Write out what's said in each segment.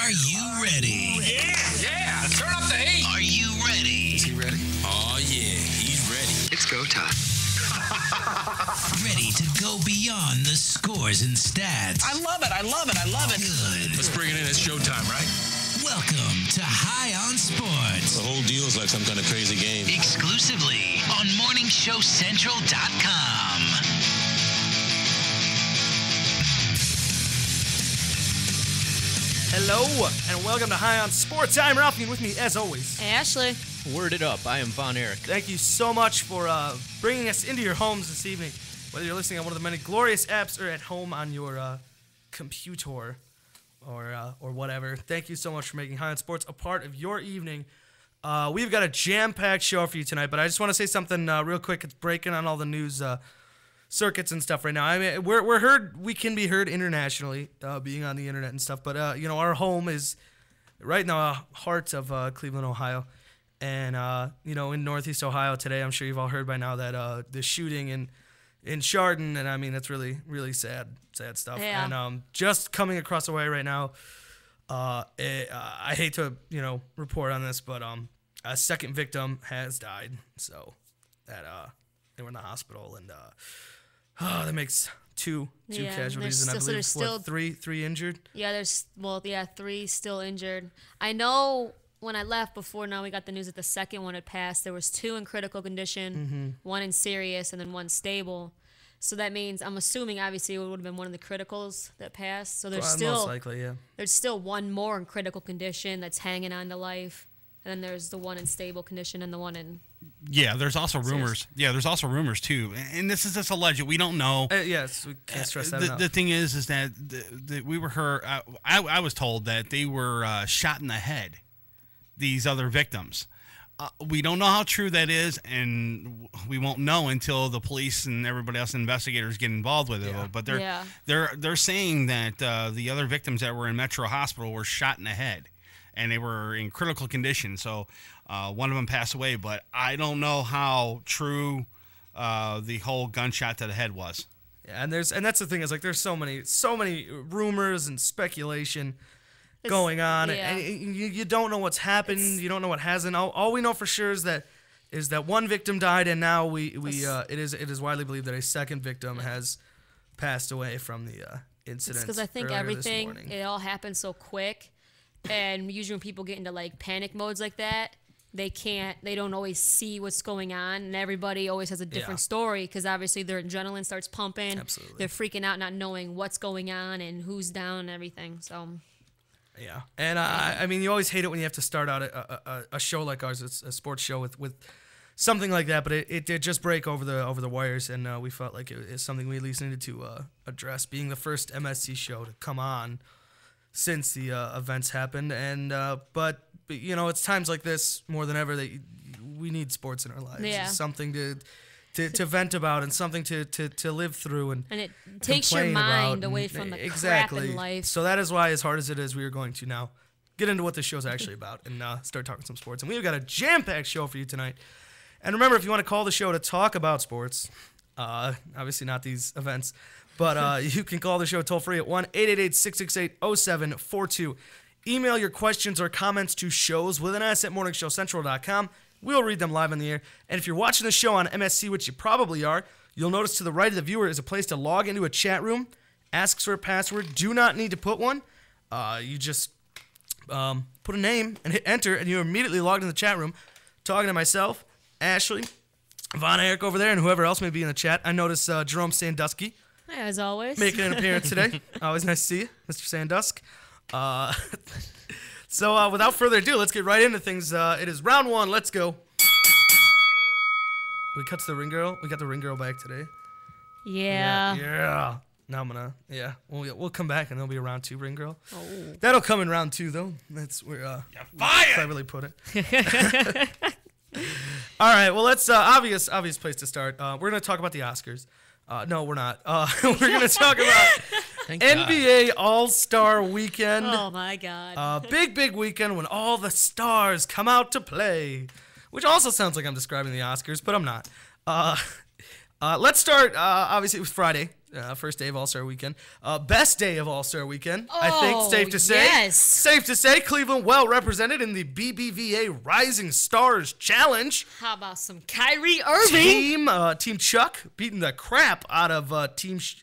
Are you ready? Yeah. Turn up the heat. Are you ready? Is he ready? Oh, yeah, he's ready. It's go time. Ready to go beyond the scores and stats. I love it. Good. Let's bring it in. It's showtime, right? Welcome to High on Sports. The whole deal is like some kind of crazy game. Exclusively on MorningShowCentral.com. Hello, and welcome to High on Sports. I'm Ralphie, and with me, as always, Ashley. Word it up. I am Von Erich. thank you so much for bringing us into your homes this evening. Whether you're listening on one of the many glorious apps or at home on your computer or whatever, thank you so much for making High on Sports a part of your evening. We've got a jam-packed show for you tonight, but I just want to say something real quick. It's breaking on all the news circuits and stuff right now. I mean, we're heard. We can be heard internationally, being on the internet and stuff. But our home is right in the heart of Cleveland, Ohio, and in Northeast Ohio today. I'm sure you've all heard by now that the shooting in Chardon, and I mean it's really, really sad stuff. Yeah. And just coming across the way right now, I hate to report on this, but a second victim has died. So that they were in the hospital, and that makes two casualties, and I believe three injured. Yeah, three still injured. I know when I left before now we got the news that the second one had passed. There was two in critical condition, one in serious, and then one stable. So that means, I'm assuming, obviously, it would have been one of the criticals that passed. So there's Most likely, yeah. There's still one more in critical condition that's hanging on to life. And then there's the one in stable condition and the one in... Yeah, there's also rumors. Yeah, there's also rumors, too. And this is just alleged. We don't know. Yes, we can't stress that enough. The thing is that we were heard... I was told that they were shot in the head, these other victims. We don't know how true that is, and we won't know until the police and everybody else, investigators, get involved with it. Yeah. But they're saying that the other victims that were in Metro Hospital were shot in the head, and they were in critical condition. So one of them passed away, but I don't know how true the whole gunshot to the head was. Yeah, and that's the thing is, like, there's so many rumors and speculation going on, yeah. and you don't know what's happened. You don't know what hasn't. All we know for sure is that one victim died, and now it is widely believed that a second victim has passed away from the incident. Because I think it all happened so quick, and usually when people get into like panic modes like that, they don't always see what's going on, and everybody always has a different story because obviously their adrenaline starts pumping. Absolutely. They're freaking out, not knowing what's going on and who's down and everything. So. Yeah, and I mean, you always hate it when you have to start out a show like ours, a sports show with something like that, but it did just break over the wires, and we felt like it was something we at least needed to address, being the first MSC show to come on since the events happened, and but it's times like this more than ever that we need sports in our lives. Yeah. It's something to vent about and something to live through and it takes your mind away from the crap in life. So that is why, as hard as it is, we are going to now get into what this show's actually about and start talking some sports. And we've got a jam-packed show for you tonight. And remember, if you want to call the show to talk about sports, obviously not these events, but you can call the show toll-free at 1-888-668-0742. Email your questions or comments to shows with an S at morningshowcentral.com. We'll read them live on the air. And if you're watching the show on MSC, which you probably are, you'll notice to the right of the viewer is a place to log into a chat room. Asks for a password. Do not need to put one. You just put a name and hit enter, and you're immediately logged in the chat room, talking to myself, Ashley, Von Erich over there, and whoever else may be in the chat. I notice Jerome Sandusky. As always. Making an appearance today. Always nice to see you, Mr. Sandusk. So without further ado, let's get right into things. It is round one. Let's go. We cut to the ring girl. We got the ring girl back today. Yeah. Yeah. Now I'm gonna. Yeah. We'll come back and there'll be a round two ring girl. Oh. That'll come in round two though. That's where cleverly put it. All right. Well, let's obvious place to start. We're gonna talk about the Oscars. No, we're not. We're gonna talk about NBA All-Star Weekend. Oh, my God. Big weekend when all the stars come out to play, which also sounds like I'm describing the Oscars, but I'm not. Let's start, obviously, with Friday. First day of All-Star Weekend. Best day of All-Star Weekend, I think, safe to say. Yes. Safe to say, Cleveland well represented in the BBVA Rising Stars Challenge. How about some Kyrie Irving? Team Chuck beating the crap out of Team Shaq.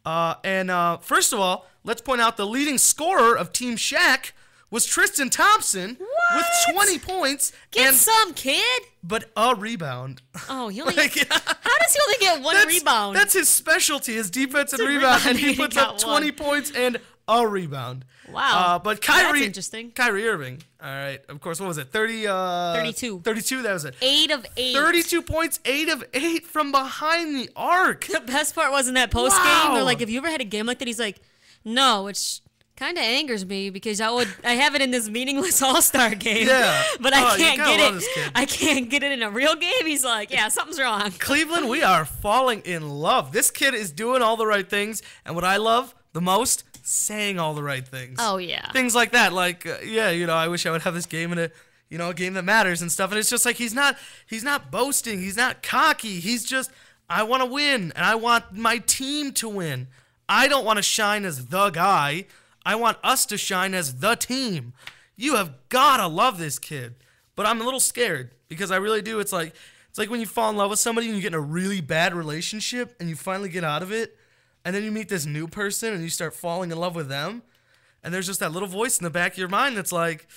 And first of all, let's point out the leading scorer of Team Shaq was Tristan Thompson with 20 points. Get some, kid. But a rebound. Oh, he only. How does he only get one rebound? That's his specialty, his defense and It's a rebound, and rebound, he and he puts up got 20 one. points and a rebound. Wow. But Kyrie, That's interesting. Kyrie Irving. All right. Of course, what was it? 32. 32, that was it. 8 of 8. 32 points, 8 of 8 from behind the arc. The best part was in that post game. Wow. They're like, have you ever had a game like that? He's like, no, which kind of angers me because I have it in this meaningless All-Star game. Yeah. But I you can't gotta get love it. this kid. I can't get it in a real game. He's like, yeah, something's wrong. Cleveland, we are falling in love. This kid is doing all the right things, and what I love the most, saying all the right things. Oh, yeah. Things like that, like, I wish I would have this game in a game that matters and stuff. And it's just like he's not boasting, he's not cocky. He's just, I want to win, and I want my team to win. I don't want to shine as the guy. I want us to shine as the team. You have gotta love this kid. But I'm a little scared because I really do. It's like when you fall in love with somebody and you get in a really bad relationship and you finally get out of it, and then you meet this new person and you start falling in love with them, and there's just that little voice in the back of your mind that's like,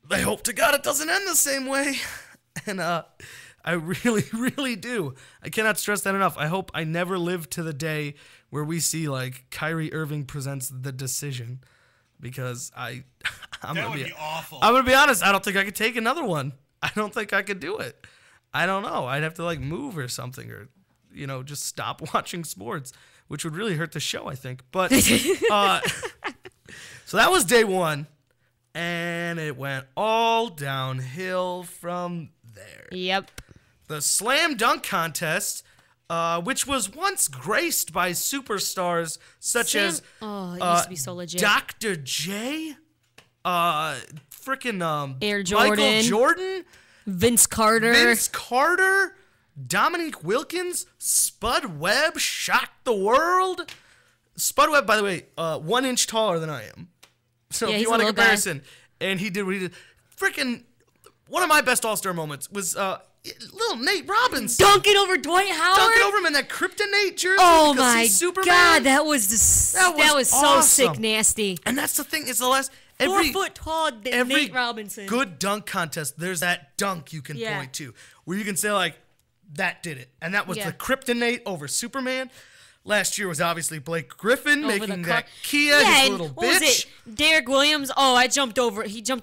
I hope to God it doesn't end the same way. And I really, really do. I cannot stress that enough. I hope I never live to the day where we see like Kyrie Irving presents The Decision, because I'm That would be awful. I'm gonna be honest. I don't think I could take another one. I don't think I could do it. I don't know. I'd have to like move or something, or just stop watching sports, which would really hurt the show, I think. But so that was day one, and it went all downhill from there. Yep. The slam dunk contest, which was once graced by superstars such as it used to be so legit. Dr. J, freaking Air Michael Jordan. Jordan, Vince Carter, Dominique Wilkins, Spud Webb shocked the world. Spud Webb, by the way, 1 inch taller than I am. So Yeah, if he's you a want a little guy. comparison, and he did what he did. Freaking one of my best All-Star moments was little Nate Robinson Dunking over Dwight Howard. dunking over him in that kryptonite jersey. Oh because my he's Superman. God, that was so awesome. sick, nasty. And that's the thing. It's the last 4 foot tall every Nate Robinson. good dunk contest, there's that dunk you can Yeah. point to where you can say like, that did it, and that was Yeah. the kryptonite over Superman. Last year was obviously Blake Griffin Over making the that car. Kia Yeah, his and little what was bitch. it? Derek Williams. Oh, he jumped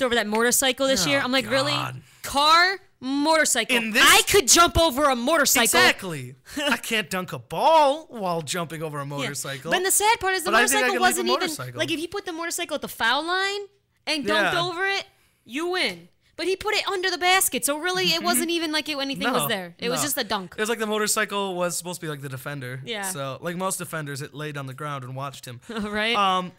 over that motorcycle this year. I'm like, really? God. Car, motorcycle. In this- I could jump over a motorcycle. Exactly. I can't dunk a ball while jumping over a motorcycle. But the sad part is the But I think I motorcycle could leave a wasn't even motorcycle. like if he put the motorcycle at the foul line and dunked Yeah. over it, you win. But he put it under the basket, so really it wasn't even like anything was there. It was no. just a dunk. It was like the motorcycle was supposed to be like the defender. Yeah. So like most defenders, it laid on the ground and watched him. Right?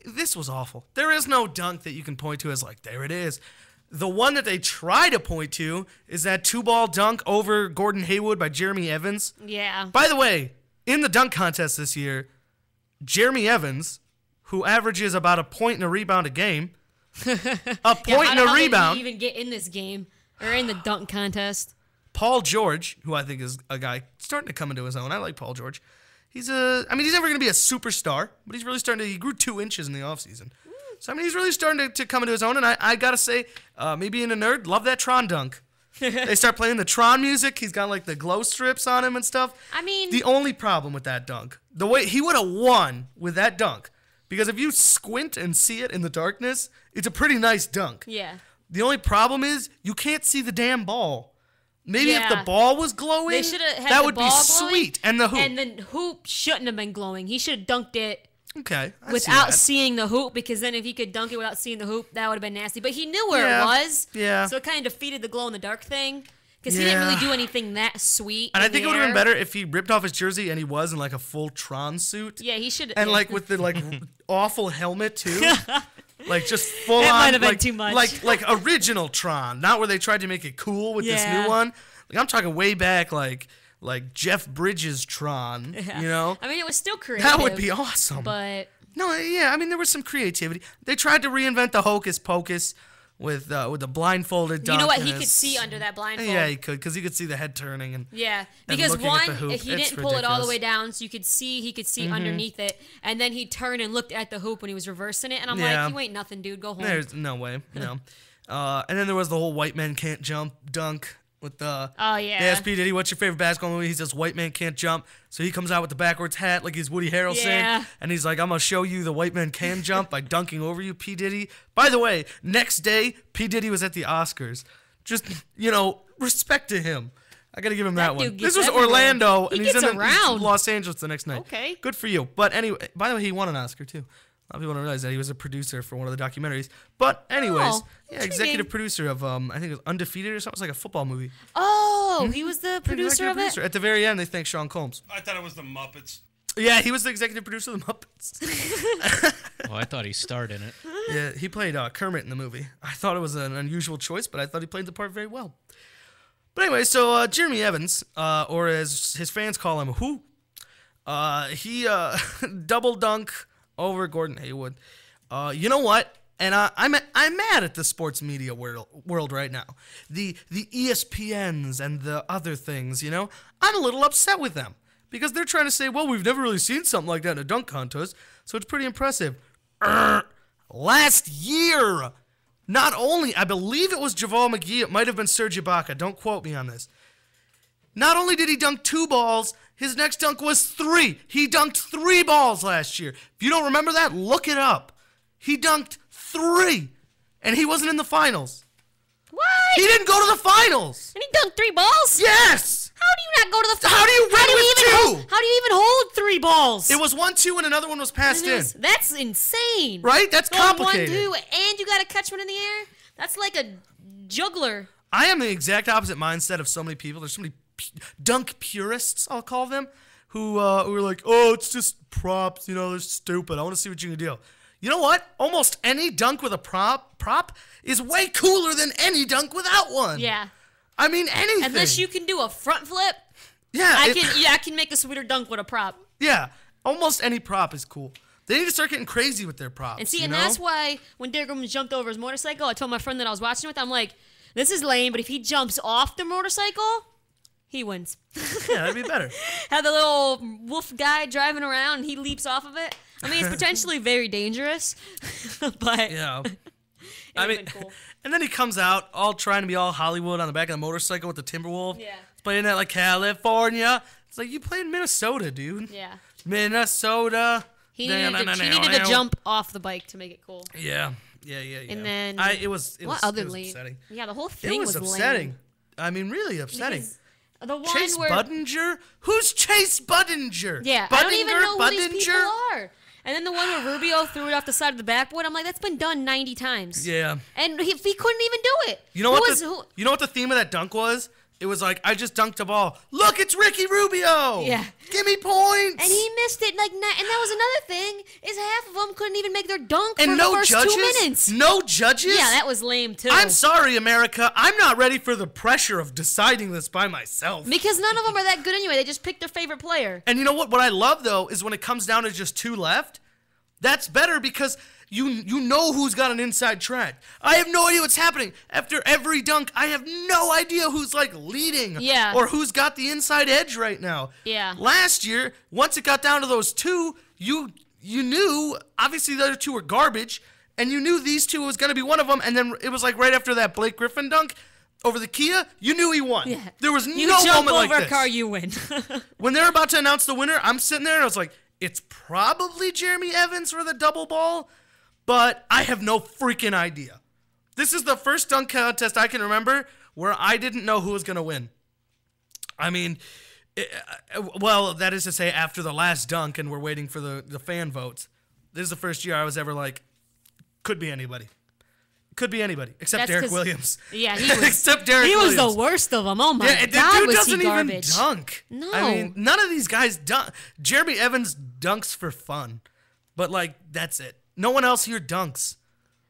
This was awful. There is no dunk that you can point to as like, there it is. The one that they try to point to is that 2-ball dunk over Gordon Hayward by Jeremy Evans. Yeah. By the way, in the dunk contest this year, Jeremy Evans, who averages about a point and a rebound a game, a point and a rebound. Did he even get in this game or in the dunk contest? Paul George, who I think is a guy starting to come into his own. I like Paul George. He's never going to be a superstar, but he's really starting to, he grew 2 inches in the offseason. So, he's really starting to come into his own, and I got to say, me being a nerd, love that Tron dunk. They start playing the Tron music. He's got, like, the glow strips on him and stuff. The only problem with that dunk, the way he would have won with that dunk, because if you squint and see it in the darkness, it's a pretty nice dunk. Yeah. The only problem is you can't see the damn ball. Maybe if Yeah. the ball was glowing, They should have had that the would ball be glowing, sweet. And the hoop. And the hoop shouldn't have been glowing. He should have dunked it Okay. I see without that. seeing the hoop, because then if he could dunk it without seeing the hoop, that would have been nasty. But he knew where Yeah. it was. Yeah. So it kind of defeated the glow in the dark thing, because he didn't really Yeah. do anything that sweet. And I in think it the would have been air. better if he ripped off his jersey and he was in like a full Tron suit. Yeah, he should. And yeah. like with the like awful helmet too. Like just full That on might have been like, too much. like original Tron, not where they tried to make it cool with this Yeah. new one. Like I'm talking way back like like Jeff Bridges Tron, Yeah. you know? I mean, it was still creative. That would be awesome. But No, yeah, I mean, there was some creativity. They tried to reinvent the hocus pocus with the blindfolded dunk. you know what? and He could his- see under that blindfold. Yeah, he could, because he could see the head turning. And Yeah, and because looking at one, the hoop. he It's didn't pull it all the ridiculous. way down, so he could see underneath it, and then he turned and looked at the hoop when he was reversing it, and I'm Yeah. like, you ain't nothing, dude. Go home. There's no way, no. And then there was the whole white man can't jump dunk with the. Oh, yeah. They asked P. Diddy, what's your favorite basketball movie? He says, white man can't jump. So he comes out with the backwards hat like he's Woody Harrelson. Yeah. And he's like, I'm going to show you the white man can jump by dunking over you, P. Diddy. By the way, next day, P. Diddy was at the Oscars. Just, respect to him. I got to give him that That one. dude This gets was everywhere. Orlando, He and he's gets in around. Los Angeles the next night. Okay. Good for you. But anyway, by the way, he won an Oscar, too. A lot of people don't realize that he was a producer for one of the documentaries. But anyways, Oh, yeah, intriguing. executive producer of I think it was Undefeated or something. It was like a football movie. Oh, he was the producer Executive of producer. it. At the very end, they thank Sean Combs. I thought it was the Muppets. Yeah, he was the executive producer of the Muppets. Oh, I thought he starred in it. Yeah, he played Kermit in the movie. I thought it was an unusual choice, but I thought he played the part very well. But anyway, so Jeremy Evans, or as his fans call him, who? He double dunk over Gordon Hayward. You know what? And I'm mad at the sports media world right now. The ESPNs and the other things, I'm a little upset with them. Because they're trying to say, well, we've never really seen something like that in a dunk contest, so it's pretty impressive. Last year, not only, I believe it was JaVale McGee, it might have been Serge Ibaka, don't quote me on this. Not only did he dunk 2 balls, his next dunk was 3. He dunked 3 balls last year. If you don't remember that, look it up. He dunked 3, and he wasn't in the finals. What? He didn't go to the finals. And he dunked 3 balls? Yes. How do you not go to the finals? How do you win with 2? How do you even hold 3 balls? It was 1-2, and another one was passed in. That's insane. Right? That's Going complicated. 1-2, and you got to catch one in the air? That's like a juggler. I am the exact opposite mindset of so many people. There's so many dunk purists, I'll call them, who are like, oh, it's just props, they're stupid. I want to see what you can do. You know what? Almost any dunk with a prop is way cooler than any dunk without one. Yeah. I mean, anything. Unless you can do a front flip, Yeah. I can make a sweeter dunk with a prop. Yeah. Almost any prop is cool. They need to start getting crazy with their props. And see, and that's why when Derrick Rose jumped over his motorcycle, I told my friend that I was watching with, I'm like, this is lame, but if he jumps off the motorcycle, he wins. Yeah, that'd be better. Have the little wolf guy driving around and he leaps off of it. I mean, it's potentially very dangerous, but Yeah. I mean, cool. And then he comes out all trying to be all Hollywood on the back of the motorcycle with the Timberwolf. Yeah. He's playing that like California. It's like, you play in Minnesota, dude. Yeah. Minnesota. He needed to jump off the bike to make it cool. Yeah. And then it was what other was lame? upsetting. Yeah, the whole thing It was upsetting. lame. I mean, really upsetting. Because the one Chase where Budinger? Who's Chase Budinger? yeah, I don't even know who these people are. And then the one where Rubio threw it off the side of the backboard, I'm like, that's been done 90 times. Yeah. And he couldn't even do it. You know what the theme of that dunk was? It was like, I just dunked a ball. Look, it's Ricky Rubio. Yeah. Give me points. And he missed it. And that was another thing, is half of them couldn't even make their dunk and for no the first judges? 2 minutes. No judges? Yeah, that was lame too. I'm sorry, America. I'm not ready for the pressure of deciding this by myself. Because none of them are that good anyway. They just picked their favorite player. And you know what? What I love, though, is when it comes down to just 2 left, that's better because you know who's got an inside track. I have no idea what's happening. After every dunk, I have no idea who's, leading. Yeah. Or who's got the inside edge right now. Yeah. Last year, once it got down to those 2, you knew, obviously the other 2 were garbage, and you knew these 2 was going to be one of them, and then it was right after that Blake Griffin dunk over the Kia, you knew he won. Yeah. There was You no jump moment like over this. a car, you win. When they're about to announce the winner, I'm sitting there and I was like, it's probably Jeremy Evans for the double ball, but I have no freaking idea. This is the first dunk contest I can remember where I didn't know who was going to win. I mean, that is to say after the last dunk and we're waiting for the fan votes. This is the first year I was ever like, could be anybody. Could be anybody except That's Derek 'cause- Williams. Yeah, he was. Except Derek He Williams. was the worst of them. Oh my Yeah, the God, dude was doesn't he even garbage? dunk. No. I mean, none of these guys dunk. Jeremy Evans dunks for fun, but that's it. No one else here dunks.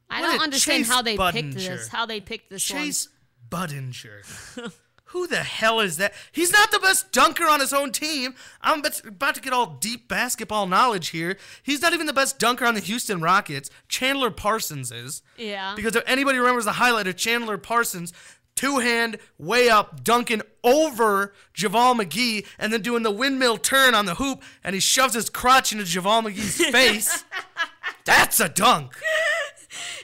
I What don't a understand Chase how they picked Budinger. this. How they picked this Chase Budinger. Who the hell is that? He's not the best dunker on his own team. I'm about to get all deep basketball knowledge here. He's not even the best dunker on the Houston Rockets. Chandler Parsons is. Yeah. Because if anybody remembers the highlight of Chandler Parsons, two-hand, way up, dunking over Javal McGee, and then doing the windmill turn on the hoop, and he shoves his crotch into Javal McGee's face. That's a dunk.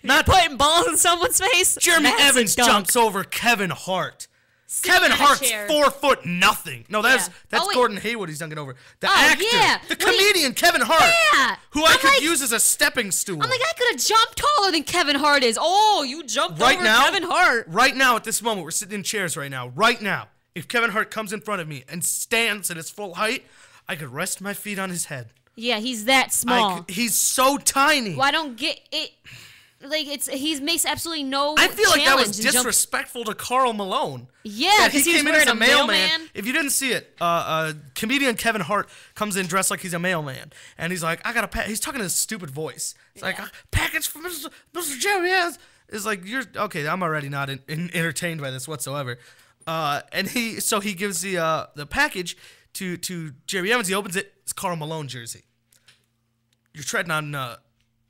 Not putting balls in someone's face. Jeremy That's Evans a dunk. jumps over Kevin Hart. Sitting Kevin in a Hart's chair. 4'0". No, that's Oh, wait. Gordon Hayward he's dunking over. The Oh, actor, yeah. the Wait. comedian Kevin Hart, Yeah. who I I'm could like- use as a stepping stool. I'm like, I could have jumped taller than Kevin Hart is. Oh, you jumped right over now, Kevin Hart. right now at this moment, we're sitting in chairs right now. Right now, if Kevin Hart comes in front of me and stands at his full height, I could rest my feet on his head. Yeah, he's that small. He's so tiny. Well, I don't get it. Like he makes absolutely no. I feel like that was challenge in jump- disrespectful to Karl Malone. Yeah, That he 'cause he was came in wearing as a mailman. If you didn't see it, comedian Kevin Hart comes in dressed like he's a mailman, and he's like, "I got a He's talking in his stupid voice. It's like, "Package from Mr. Jerry has." It's like, you're okay. I'm already not entertained by this whatsoever. And he gives the package to Jerry Evans. He opens it. It's Karl Malone jersey. You're treading on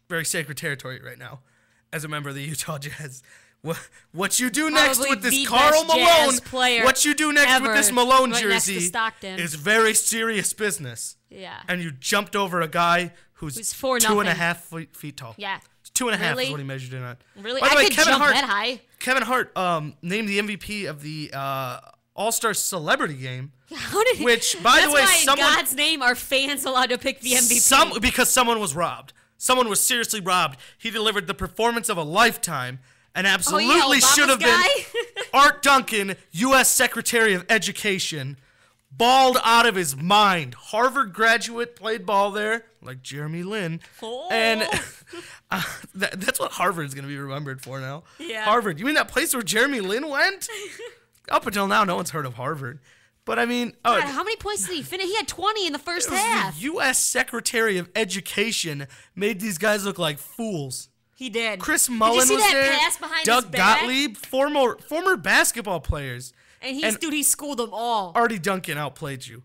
very sacred territory right now, as a member of the Utah Jazz. What you do next Probably with this the Karl best Jazz Malone? player What you do next with ever, this Malone right next to jersey Stockton. is very serious business. Yeah. And you jumped over a guy who's Who's 4'0". 2.5 feet tall. Yeah. 2.5 Really? is what he measured in at. Really? By the I way, could Kevin jump Hart, that high. Kevin Hart named the MVP of the All-Star Celebrity Game. How did Which, by the That's way, why someone- in God's name are fans allowed to pick the MVP? Because someone was robbed. Someone was seriously robbed. He delivered the performance of a lifetime and absolutely Obama's should have been guy? Art Duncan, U.S. Secretary of Education, balled out of his mind. Harvard graduate, played ball there, like Jeremy Lin. Oh. And that's what Harvard's going to be remembered for now. Yeah. Harvard. You mean that place where Jeremy Lin went? Up until now, no one's heard of Harvard. But I mean, God, how many points did he finish? He had 20 in the first it was half. the U.S. Secretary of Education made these guys look like fools. He did. Chris Mullen did you see was that there. pass behind Doug his back? Gottlieb, former basketball players. And and- he schooled them all. Artie Duncan outplayed you.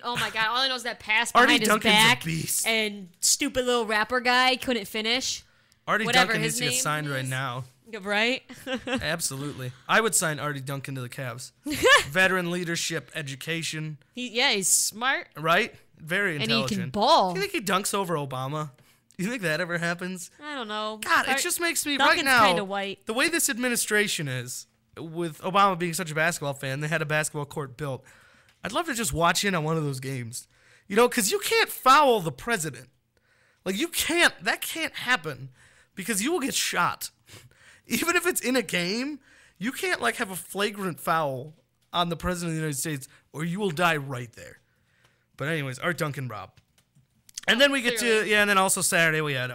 Oh my God! All I know is that pass Artie behind his Duncan's a back, beast. and stupid little rapper guy couldn't finish. Artie Whatever Duncan his needs to get name signed right is. now. Right? Absolutely. I would sign Artie Duncan to the Cavs. Veteran leadership, education, He's smart. right? Very And intelligent. he can ball. Do you think he dunks over Obama? You think that ever happens? I don't know. God, it just makes me Duncan's right now. kinda white. The way this administration is, with Obama being such a basketball fan, they had a basketball court built. I'd love to just watch in on one of those games. You know, because you can't foul the president. Like, you can't. That can't happen because you will get shot. Even if it's in a game, you can't, like, have a flagrant foul on the president of the United States or you will die right there. But anyways, Art Duncan, Rob. And then we get to, and then also Saturday we had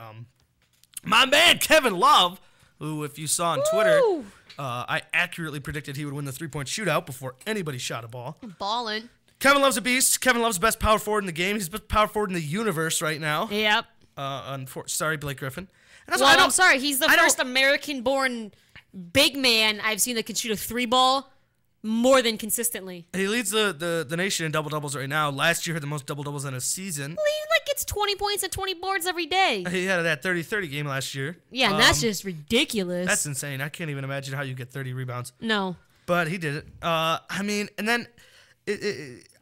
my man Kevin Love, who, if you saw on Twitter, I accurately predicted he would win the three-point shootout before anybody shot a ball. Balling. Kevin Love's a beast. Kevin Love's the best power forward in the game. He's the best power forward in the universe right now. Yep. Sorry, Blake Griffin. And that's Well, why I'm sorry. He's the I don't- first American-born big man I've seen that can shoot a three ball more than consistently. He leads the nation in double-doubles right now. Last year, he had the most double-doubles in a season. He like gets 20 points and 20 boards every day. He had that 30-30 game last year. Yeah, and that's just ridiculous. That's insane. I can't even imagine how you get 30 rebounds. No. But he did it. I mean, and then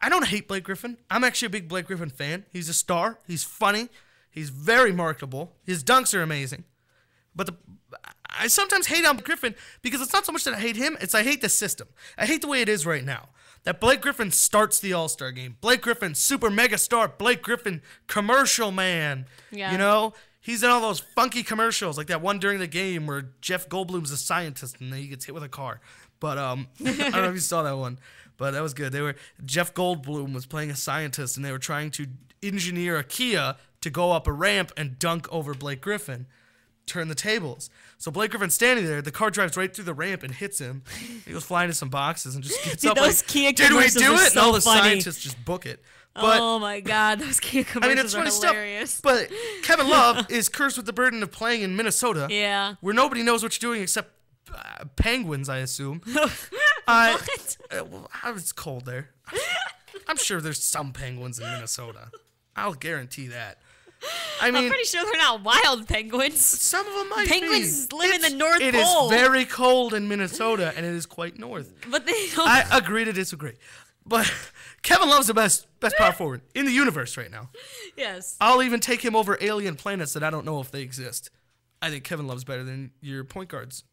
I don't hate Blake Griffin. I'm actually a big Blake Griffin fan. He's a star. He's funny. He's very marketable. His dunks are amazing. But I sometimes hate on Griffin because it's not so much that I hate him, it's I hate the system. I hate the way it is right now. That Blake Griffin starts the All-Star game. Blake Griffin, super mega star. Blake Griffin, commercial man. Yeah. You know? He's in all those funky commercials, like that one during the game where Jeff Goldblum's a scientist and then he gets hit with a car. But I don't know if you saw that one, but that was good. Jeff Goldblum was playing a scientist and they were trying to engineer a Kia to go up a ramp and dunk over Blake Griffin. Turn the tables. So Blake Griffin's standing there. The car drives right through the ramp and hits him. He goes flying to some boxes and just gets Dude, up those like, Kia did we commercials do are it? so And all the funny. scientists just book it. But Oh my God, those Kia I commercials mean, it's funny are stuff. hilarious. But Kevin Love is cursed with the burden of playing in Minnesota. Yeah. Where nobody knows what you're doing except penguins, I assume. What? Well, it's cold there. I'm sure there's some penguins in Minnesota. I'll guarantee that. I mean, I'm pretty sure they're not wild penguins. some of them might Penguins be. live in the North It Pole. is very cold in Minnesota, and it is quite north. But they don't. I agree to disagree. But Kevin Love's the best power forward in the universe right now. Yes. I'll even take him over alien planets that I don't know if they exist. I think Kevin Love's better than your point guards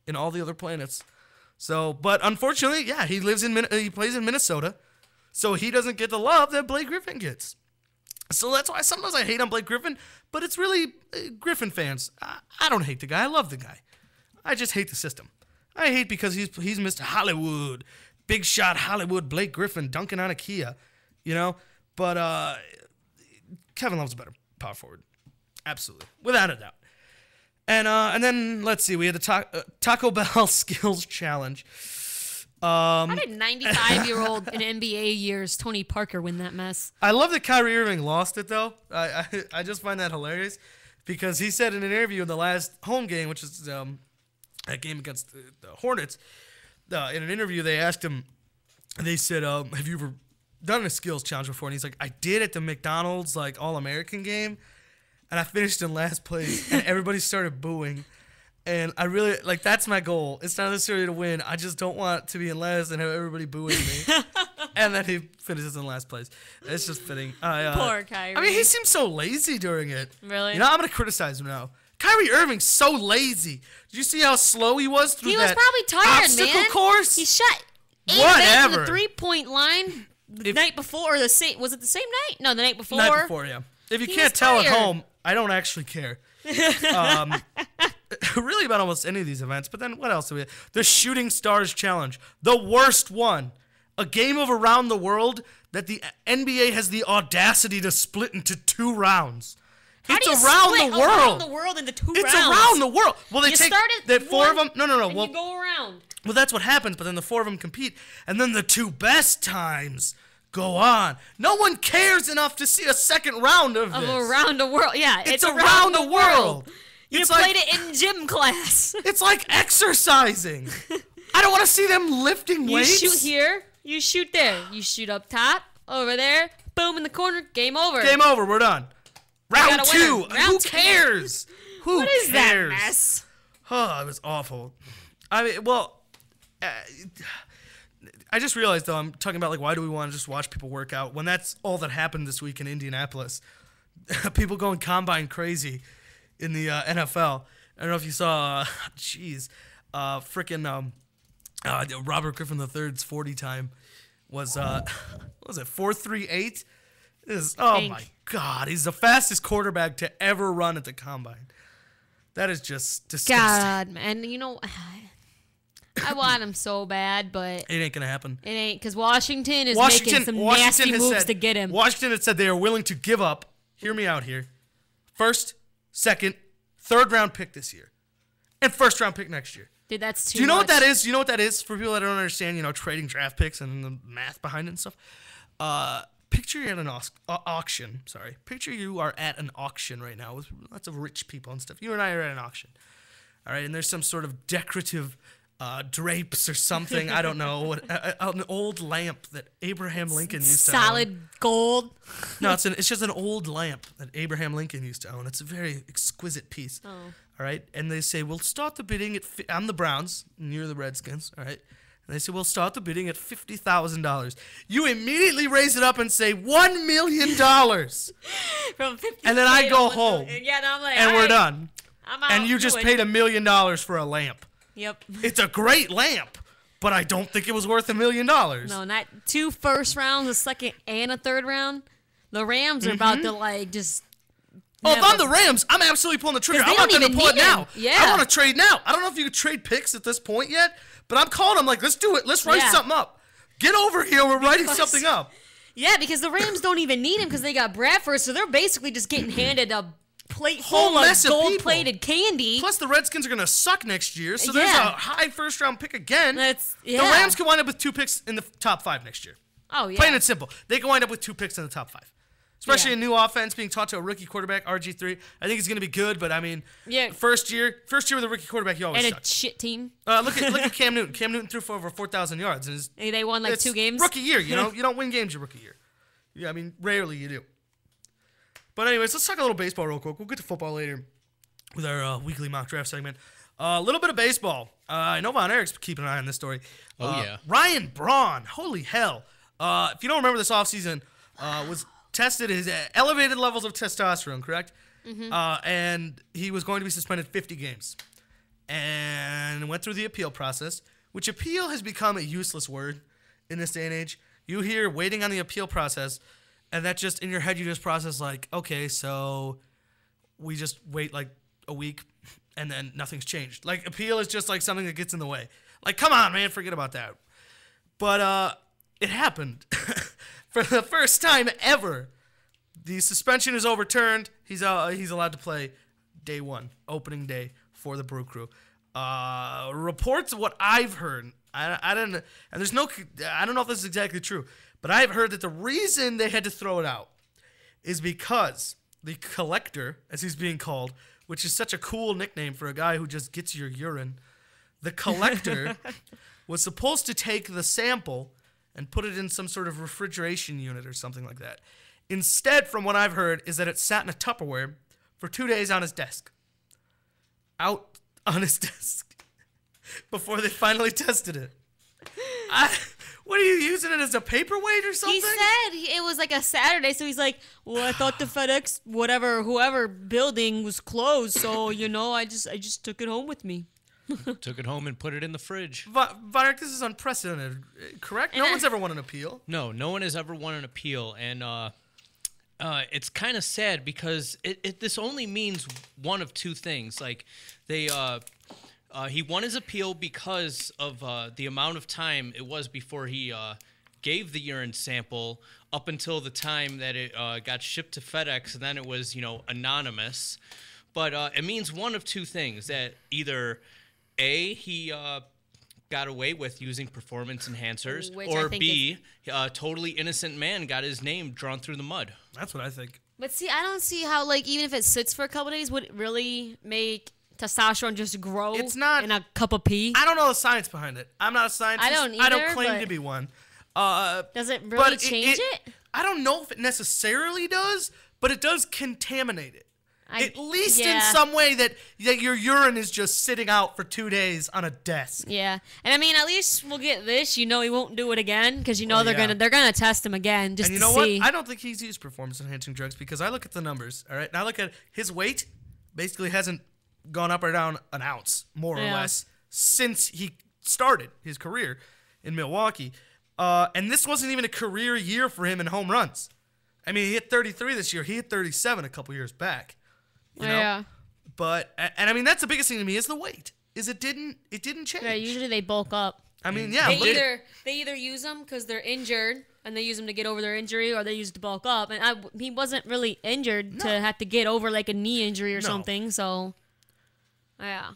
in all the other planets. So, but unfortunately, yeah, he plays in Minnesota, so he doesn't get the love that Blake Griffin gets. So that's why sometimes I hate on Blake Griffin, but it's really Griffin fans. I don't hate the guy. I love the guy. I just hate the system. I hate because he's Mr. Hollywood, big shot Hollywood Blake Griffin dunking on a Kia, you know. But Kevin Love's a better power forward, absolutely, without a doubt. And then let's see, we had the Taco Bell Skills Challenge. How did 95-year-old in NBA years Tony Parker win that mess? I love that Kyrie Irving lost it, though. I just find that hilarious because he said in an interview in the last home game, which is that game against the Hornets, in an interview they asked him, they said, have you ever done a skills challenge before? And he's like, I did at the McDonald's All-American game, and I finished in last place, and everybody started booing. And I really, that's my goal. It's not necessarily to win. I just don't want to be in last and have everybody booing me. And then he finishes in last place. It's just fitting. Poor Kyrie. I mean, he seems so lazy during it. Really? You know, I'm going to criticize him now. Kyrie Irving's so lazy. Did you see how slow he was through He that was probably tired, obstacle man. course? He shot 8 Whatever. from the three-point line the night before, or was it the same night? No, the night before. Night before, yeah. If you He can't was tell at tired. home, I don't actually care. Really about almost any of these events. But then what else do we have? The Shooting Stars Challenge. The worst one. A game of around the world that the NBA has the audacity to split into 2 rounds. How It's do you around split the world. around the world into 2 It's rounds? around the world. Well, they You take start at the 4 of one, them. No. And Well, you go around. well, that's what happens. But then the 4 of them compete, and then the 2 best times go on. No one cares enough to see a second round of Of this. around the world. Yeah, It's around the world. You It's played like- it in gym class. It's like exercising. I don't want to see them lifting You weights. shoot here, you shoot there. You shoot up top, over there, boom in the corner, game over. Game over. We're done. Round got a 2. winner. Round Who 2. cares? Who What is that cares? mess? Oh, it was awful. I mean, well, I just realized, though, I'm talking about, why do we want to just watch people work out when that's all that happened this week in Indianapolis. People going combine crazy in the NFL. I don't know if you saw, Robert Griffin III's 40 time was, what was it, 4.38? Dang. My God, he's the fastest quarterback to ever run at the combine. That is just disgusting. God, man. You know, I want him so bad, but It ain't going to happen. it ain't, because Washington is making some nasty has moves said, to get him. Washington has said they are willing to give up, hear me out here, first, second, third round pick this year, and first round pick next year. Dude, that's too Do you know much. what that is? You know what that is for people that don't understand, trading draft picks and the math behind it and stuff? Picture you're at an auction. Sorry. Picture you are at an auction right now with lots of rich people and stuff. You and I are at an auction. All right, and there's some sort of decorative drapes or something. I don't know. An old lamp that Abraham Lincoln used to own. Solid gold. No, it's just an old lamp that Abraham Lincoln used to own. It's a very exquisite piece. Oh. All right, and they say we'll start the bidding at. I'm the Browns, and you're the Redskins. All right, and they say we'll start the bidding at $50,000. You immediately raise it up and say $1 million, From 50 and then I go home, And yeah, I'm like, and all we're right, done. I'm out. And you just paid $1 million for a lamp. Yep. It's a great lamp, but I don't think it was worth $1 million. No, not 2 first rounds, a second and a third round. The Rams are about to just. Oh, if I'm the Rams, I'm absolutely pulling the trigger. 'Cause they I'm not don't going to even pull it need now. him. Yeah. I want to trade now. I don't know if you could trade picks at this point yet, but I'm calling them let's do it. Let's write Yeah. something up. Get over here. We're writing Because- something up. Yeah, because the Rams don't even need him because they got Bradford, so they're basically just getting handed a plate Whole full of mess of people. gold-plated candy. Plus, the Redskins are going to suck next year, so there's Yeah. a high first-round pick again. The yeah. Rams can wind up with 2 picks in the top 5 next year. Oh, yeah. Plain and simple. They can wind up with 2 picks in the top 5. Especially a new offense being taught to a rookie quarterback, RG3. I think he's going to be good, but I mean, first year with a rookie quarterback, he always And sucks. a shit team. Look at Cam Newton. Cam Newton threw for over 4,000 yards. And They won like 2 games. Rookie year, you know, you don't win games your rookie year. Yeah, I mean, rarely you do. But anyways, let's talk a little baseball real quick. We'll get to football later with our weekly mock draft segment. A little bit of baseball. I know Von Erich's keeping an eye on this story. Yeah. Ryan Braun, holy hell. If you don't remember this offseason, was tested his elevated levels of testosterone, correct? Mm-hmm. And he was going to be suspended 50 games. And went through the appeal process, which appeal has become a useless word in this day and age. You hear waiting on the appeal process, and that just, in your head, you just process like, okay, so we just wait like a week, and then nothing's changed. Like, appeal is just like something that gets in the way. Like, come on, man, forget about that. But it happened. For the first time ever, the suspension is overturned. He's allowed to play day 1, opening day for the Brew Crew. Reports of what I've heard, I don't know, and I don't know if this is exactly true, but I've heard that the reason they had to throw it out is because the collector, as he's being called, which is such a cool nickname for a guy who just gets your urine, the collector was supposed to take the sample and put it in some sort of refrigeration unit or something like that. Instead, from what I've heard, is that it sat in a Tupperware for 2 days on his desk. Out on his desk. Before they finally tested it. What are you using it as a paperweight or something? He said it was like a Saturday, so he's like, well, I thought the FedEx, whoever building was closed, so, I just took it home with me. Took it home and put it in the fridge. Von Erich, this is unprecedented, correct? No one's ever won an appeal. No one has ever won an appeal, and it's kind of sad because this only means one of 2 things. Like, he won his appeal because of the amount of time it was before he gave the urine sample up until the time that it got shipped to FedEx, and then it was, anonymous. But it means one of 2 things, that either A, he got away with using performance enhancers, or B, a totally innocent man got his name drawn through the mud. That's what I think. But see, I don't see how, like, even if it sits for a couple days, would it really make testosterone just grow It's not in a cup of pee? I don't know the science behind it. I'm not a scientist. I don't I don't either, claim but to be one. Does it really change it? I don't know if it necessarily does, but it does contaminate it. At least in some way that your urine is just sitting out for 2 days on a desk. Yeah, and I mean, at least we'll get this. He won't do it again because they're gonna test him again just and you to know see. what? I don't think he's used performance enhancing drugs because I look at the numbers. All right, and I look at his weight. Basically, hasn't gone up or down an ounce, more or less, since he started his career in Milwaukee. And this wasn't even a career year for him in home runs. I mean, he hit 33 this year. He hit 37 a couple years back. You know? Yeah. But I mean, that's the biggest thing to me is the weight. Is it didn't change. Yeah, usually they bulk up. I mean, yeah. They either use them because they're injured and they use them to get over their injury, or they use it to bulk up. And he wasn't really injured to have to get over like a knee injury or something. So, yeah.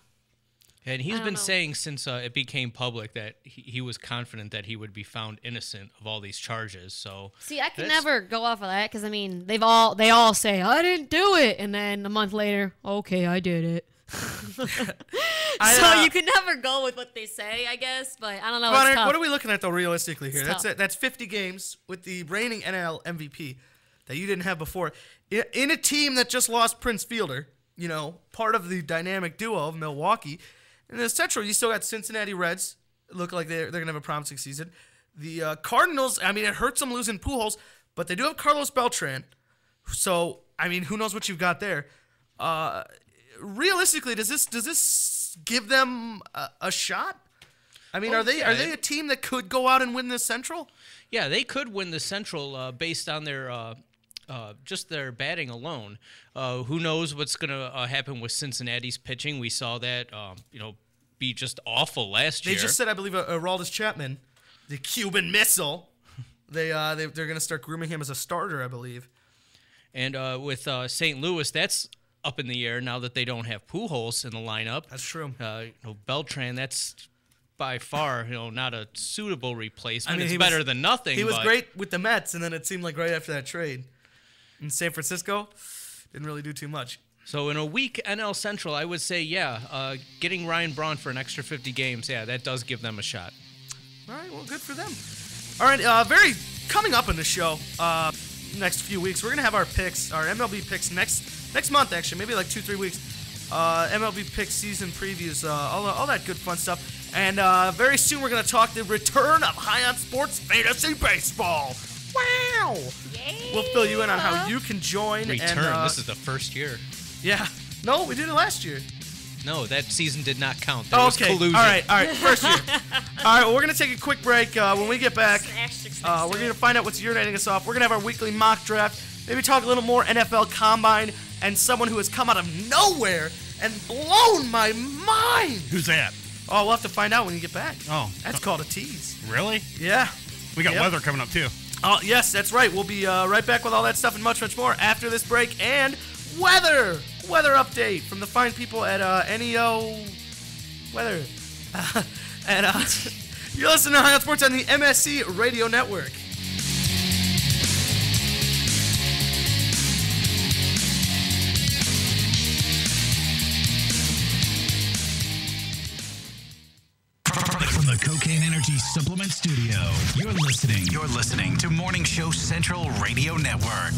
And he's been saying since it became public that he was confident that he would be found innocent of all these charges. So see, I can never go off of that because I mean they all say I didn't do it, and then a month later, okay, I did it. So you can never go with what they say, I guess. But I don't know. It's tough. What are we looking at though, realistically here? It's tough. That's 50 games with the reigning NL MVP that you didn't have before in a team that just lost Prince Fielder. Part of the dynamic duo of Milwaukee. In the Central, you still got Cincinnati Reds. Look like they're going to have a promising season. The Cardinals, I mean, it hurts them losing Pujols, but they do have Carlos Beltran. So, I mean, who knows what you've got there. Realistically, does this give them a shot? I mean, are they a team that could go out and win the Central? Yeah, they could win the Central based on their just their batting alone. Who knows what's going to happen with Cincinnati's pitching? We saw that, be just awful last year. They just said, I believe, Aroldis Chapman, the Cuban Missile, they're going to start grooming him as a starter, I believe. And with St. Louis, that's up in the air now that they don't have Pujols in the lineup. That's true. Beltran, that's by far, not a suitable replacement. I mean, it's better than nothing. He was great with the Mets, and then it seemed like right after that trade. In San Francisco, didn't really do too much. So in a weak NL Central, I would say, getting Ryan Braun for an extra 50 games, that does give them a shot. All right, well, good for them. All right, coming up in the show, next few weeks, we're gonna have our picks, our MLB picks next month, actually, maybe like 2-3 weeks. MLB picks, season previews, all that good fun stuff, and very soon we're gonna talk the return of High on Sports Fantasy Baseball. Wow! We'll fill you in on how you can join. Return. And, this is the first year. Yeah. No, we did it last year. No, that season did not count. There was collusion. All right. First year. All right, well, we're going to take a quick break. When we get back, we're going to find out what's urinating us off. We're going to have our weekly mock draft, maybe talk a little more NFL Combine, and someone who has come out of nowhere and blown my mind. Who's that? Oh, we'll have to find out when you get back. Oh. That's called a tease. Really? Yeah. We got weather coming up, too. Oh, yes, that's right. We'll be right back with all that stuff and much, much more after this break. And weather update from the fine people at NEO Weather. And you're listening to High on Sports on the MSC Radio Network. From the Cocaine Energy Supplement Studio, you're listening to Morning Show Central Radio Network.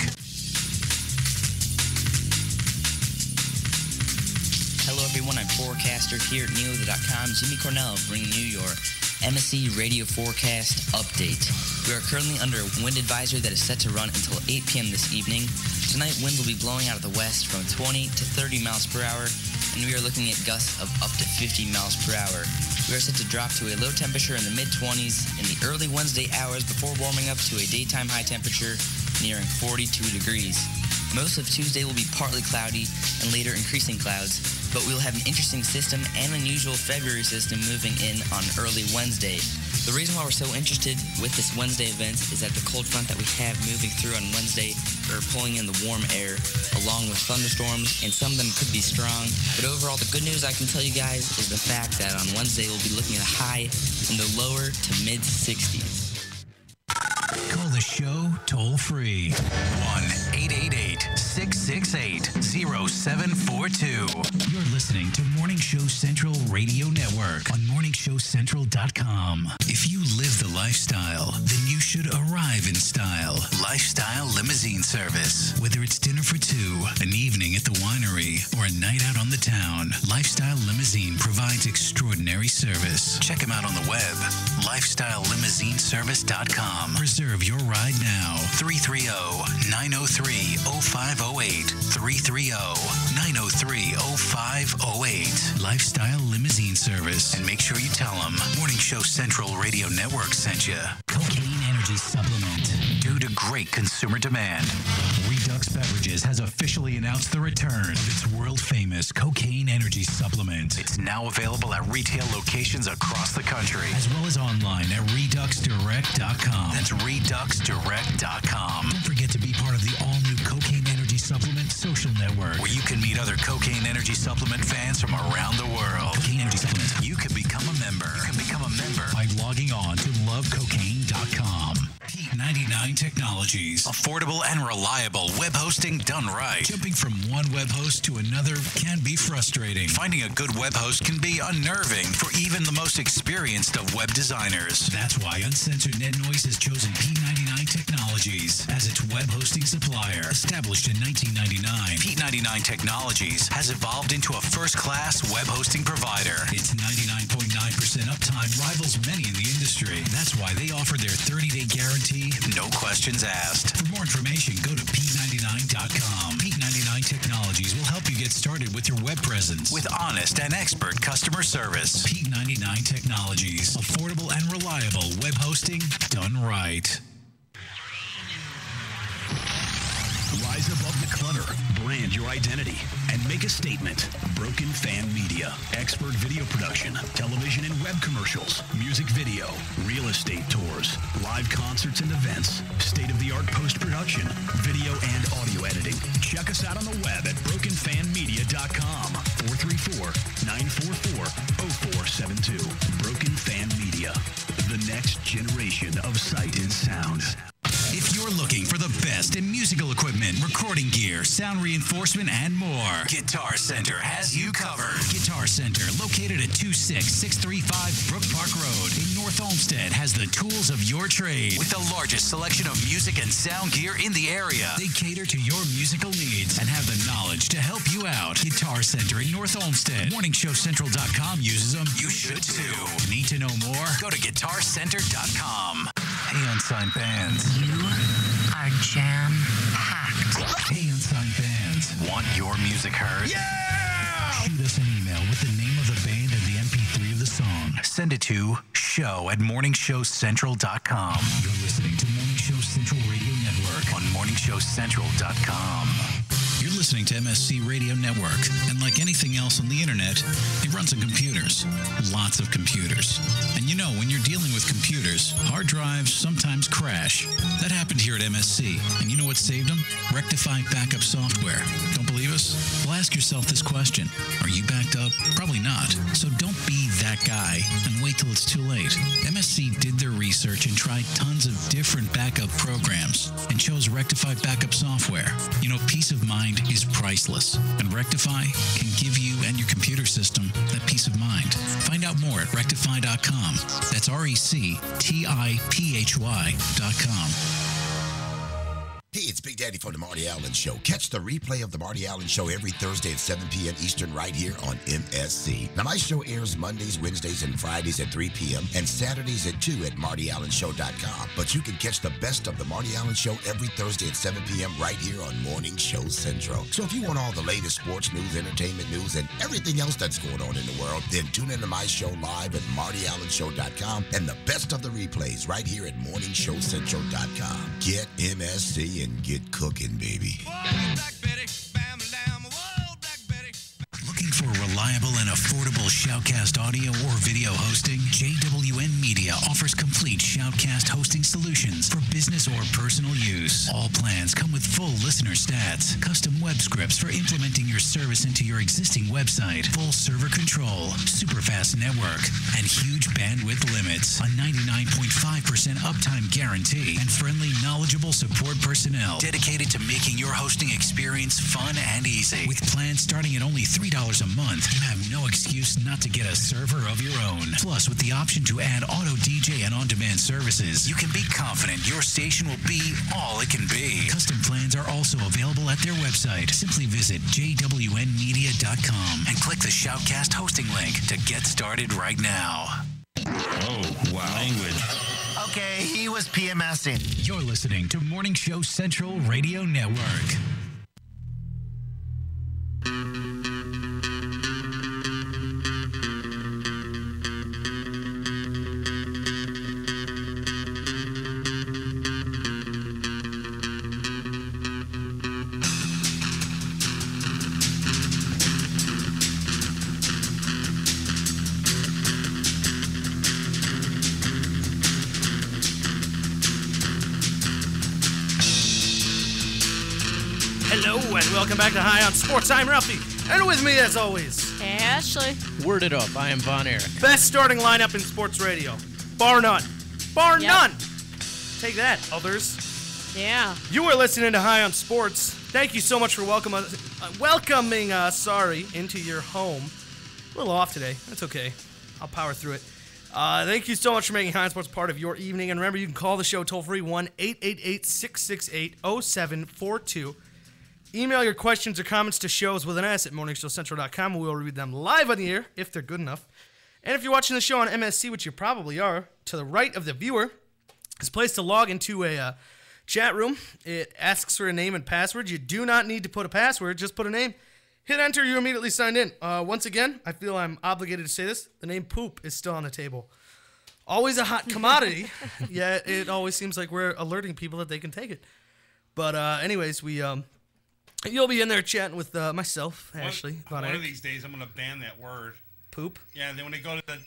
Hello, everyone. I'm forecaster here at Neowther.com. Jimmy Cornell bringing you your MSC Radio Forecast update. We are currently under a wind advisory that is set to run until 8 p.m. this evening. Tonight, winds will be blowing out of the west from 20 to 30 miles per hour, and we are looking at gusts of up to 50 miles per hour. We are set to drop to a low temperature in the mid-20s in the early Wednesday hours before warming up to a daytime high temperature nearing 42 degrees. Most of Tuesday will be partly cloudy and later increasing clouds, but we will have an interesting system and unusual February system moving in on early Wednesday. The reason why we're so interested with this Wednesday event is that the cold front that we have moving through on Wednesday are pulling in the warm air along with thunderstorms, and some of them could be strong. But overall, the good news I can tell you guys is the fact that on Wednesday we'll be looking at a high in the lower to mid-60s. Call the show toll free. 1-888-668-0742. You're listening to Morning Show Central Radio Network on morningshowcentral.com. If you live the lifestyle, then you should arrive in style. Lifestyle Limousine Service. Whether it's dinner for two, an evening at the winery, or a night out on the town, Lifestyle Limousine provides extraordinary service. Check them out on the web. LifestyleLimousineService.com. Reserve your ride now. 330-903-0508. 330-903-0508. Lifestyle Limousine Service. And make sure you tell them Morning Show Central Radio Network sent you. Cocaine Energy Supplement. Due to great consumer demand, Redux Beverages has officially announced the return of its world-famous Cocaine Energy Supplement. It's now available at retail locations across the country, as well as online at ReduxDirect.com. That's ReduxDirect.com. Don't forget to be part of the all-new Cocaine Energy Supplement social network, where you can meet other Cocaine Energy Supplement fans from around the world. Cocaine Energy Supplement. You can become a member. By logging on to lovecocaine.com. P99 Technologies. Affordable and reliable web hosting done right. Jumping from one web host to another can be frustrating. Finding a good web host can be unnerving for even the most experienced of web designers. That's why Uncensored Net Noise has chosen P99 Technologies as its web hosting supplier. Established in 1999, P99 Technologies has evolved into a first-class web hosting provider. Its 99.9% uptime rivals many in the industry. That's why they offer their 30-day guarantee, no questions asked. For more information, go to P99.com. P99 Technologies will help you get started with your web presence with honest and expert customer service. P99 Technologies. Affordable and reliable web hosting done right. Rise above the clutter, brand your identity, and make a statement. Broken Fan Media. Expert video production, television and web commercials, music video, real estate tours, live concerts and events, state-of-the-art post-production, video and audio editing. Check us out on the web at brokenfanmedia.com. 434-944-0472. Broken Fan Media. The next generation of sight and sound. If you're looking for the best in musical equipment, equipment, recording gear, sound reinforcement, and more. Guitar Center has you covered. Guitar Center, located at 26635 Brook Park Road in North Olmsted, has the tools of your trade with the largest selection of music and sound gear in the area. They cater to your musical needs and have the knowledge to help you out. Guitar Center in North Olmsted. MorningShowCentral.com uses them. You should too. Need to know more? Go to GuitarCenter.com. Hey, unsigned bands. You are jam-packed. Hey, unsigned bands. Want your music heard? Yeah! Shoot us an email with the name of the band and the MP3 of the song. Send it to show@morningshowcentral.com. You're listening to Morning Show Central Radio Network on morningshowcentral.com. You're listening to MSC Radio Network, and like anything else on the internet, it runs on computers. Lots of computers. And you know, when you're dealing with computers, hard drives sometimes crash. That happened here at MSC, and you know what saved them? Rectify backup software. Don't believe us? Well, ask yourself this question. Are you backed up? Probably not. So don't be that guy and wait till it's too late. MSC did their research and tried tons of different backup programs and chose Rectify backup software. You know, peace of mind is priceless, and Rectify can give you and your computer system that peace of mind. Find out more at rectify.com. That's RECTIPHY.com. Hey, it's Big Daddy from The Marty Allen Show. Catch the replay of The Marty Allen Show every Thursday at 7 p.m. Eastern right here on MSC. Now, my show airs Mondays, Wednesdays, and Fridays at 3 p.m. and Saturdays at 2 at MartyAllenShow.com. But you can catch the best of The Marty Allen Show every Thursday at 7 p.m. right here on Morning Show Central. So if you want all the latest sports news, entertainment news, and everything else that's going on in the world, then tune into my show live at MartyAllenShow.com and the best of the replays right here at MorningShowCentral.com. Get MSC and get cooking, baby. Looking for reliable and affordable Shoutcast audio or video hosting? JWN Media offers complete Shoutcast hosting solutions for business or personal use. All plans come with full listener stats, custom web scripts for implementing your service into your existing website, full server control, super fast network, and huge bandwidth limits, a 99.5% uptime guarantee, and friendly, knowledgeable support personnel dedicated to making your hosting experience fun and easy. With plans starting at only $3 a month, you have no excuse not to get a server of your own. Plus, with the option to add auto DJ and on-demand services, you can be confident your station will be all it can be. Custom plans are also available at their website. Simply visit jwnmedia.com and click the Shoutcast hosting link to get started right now. Oh, wow. Language. Okay, he was PMSing. You're listening to Morning Show Central Radio Network. Hello, and welcome back to High on Sports. I'm Ralphie, and with me, as always, Ashley. Word it up. I am Von Erich. best starting lineup in sports radio. Bar none. Bar Yep. none. Take that, others. Yeah. You are listening to High on Sports. Thank you so much for welcoming us into your home. A little off today. That's okay. I'll power through it. Thank you so much for making High on Sports part of your evening. And remember, you can call the show toll-free 1-888-668-0742. Email your questions or comments to shows with an S at morningshowcentral.com, and we'll read them live on the air if they're good enough. And if you're watching the show on MSC, which you probably are, to the right of the viewer is a place to log into a chat room. It asks for a name and password. You do not need to put a password, just put a name. Hit enter, you're immediately signed in. Once again, I feel I'm obligated to say this. The name Poop is still on the table. Always a hot commodity, yet it always seems like we're alerting people that they can take it. But anyways, you'll be in there chatting with myself, Ashley. One of these days, I'm gonna ban that word. Poop. Yeah. Then when they go to the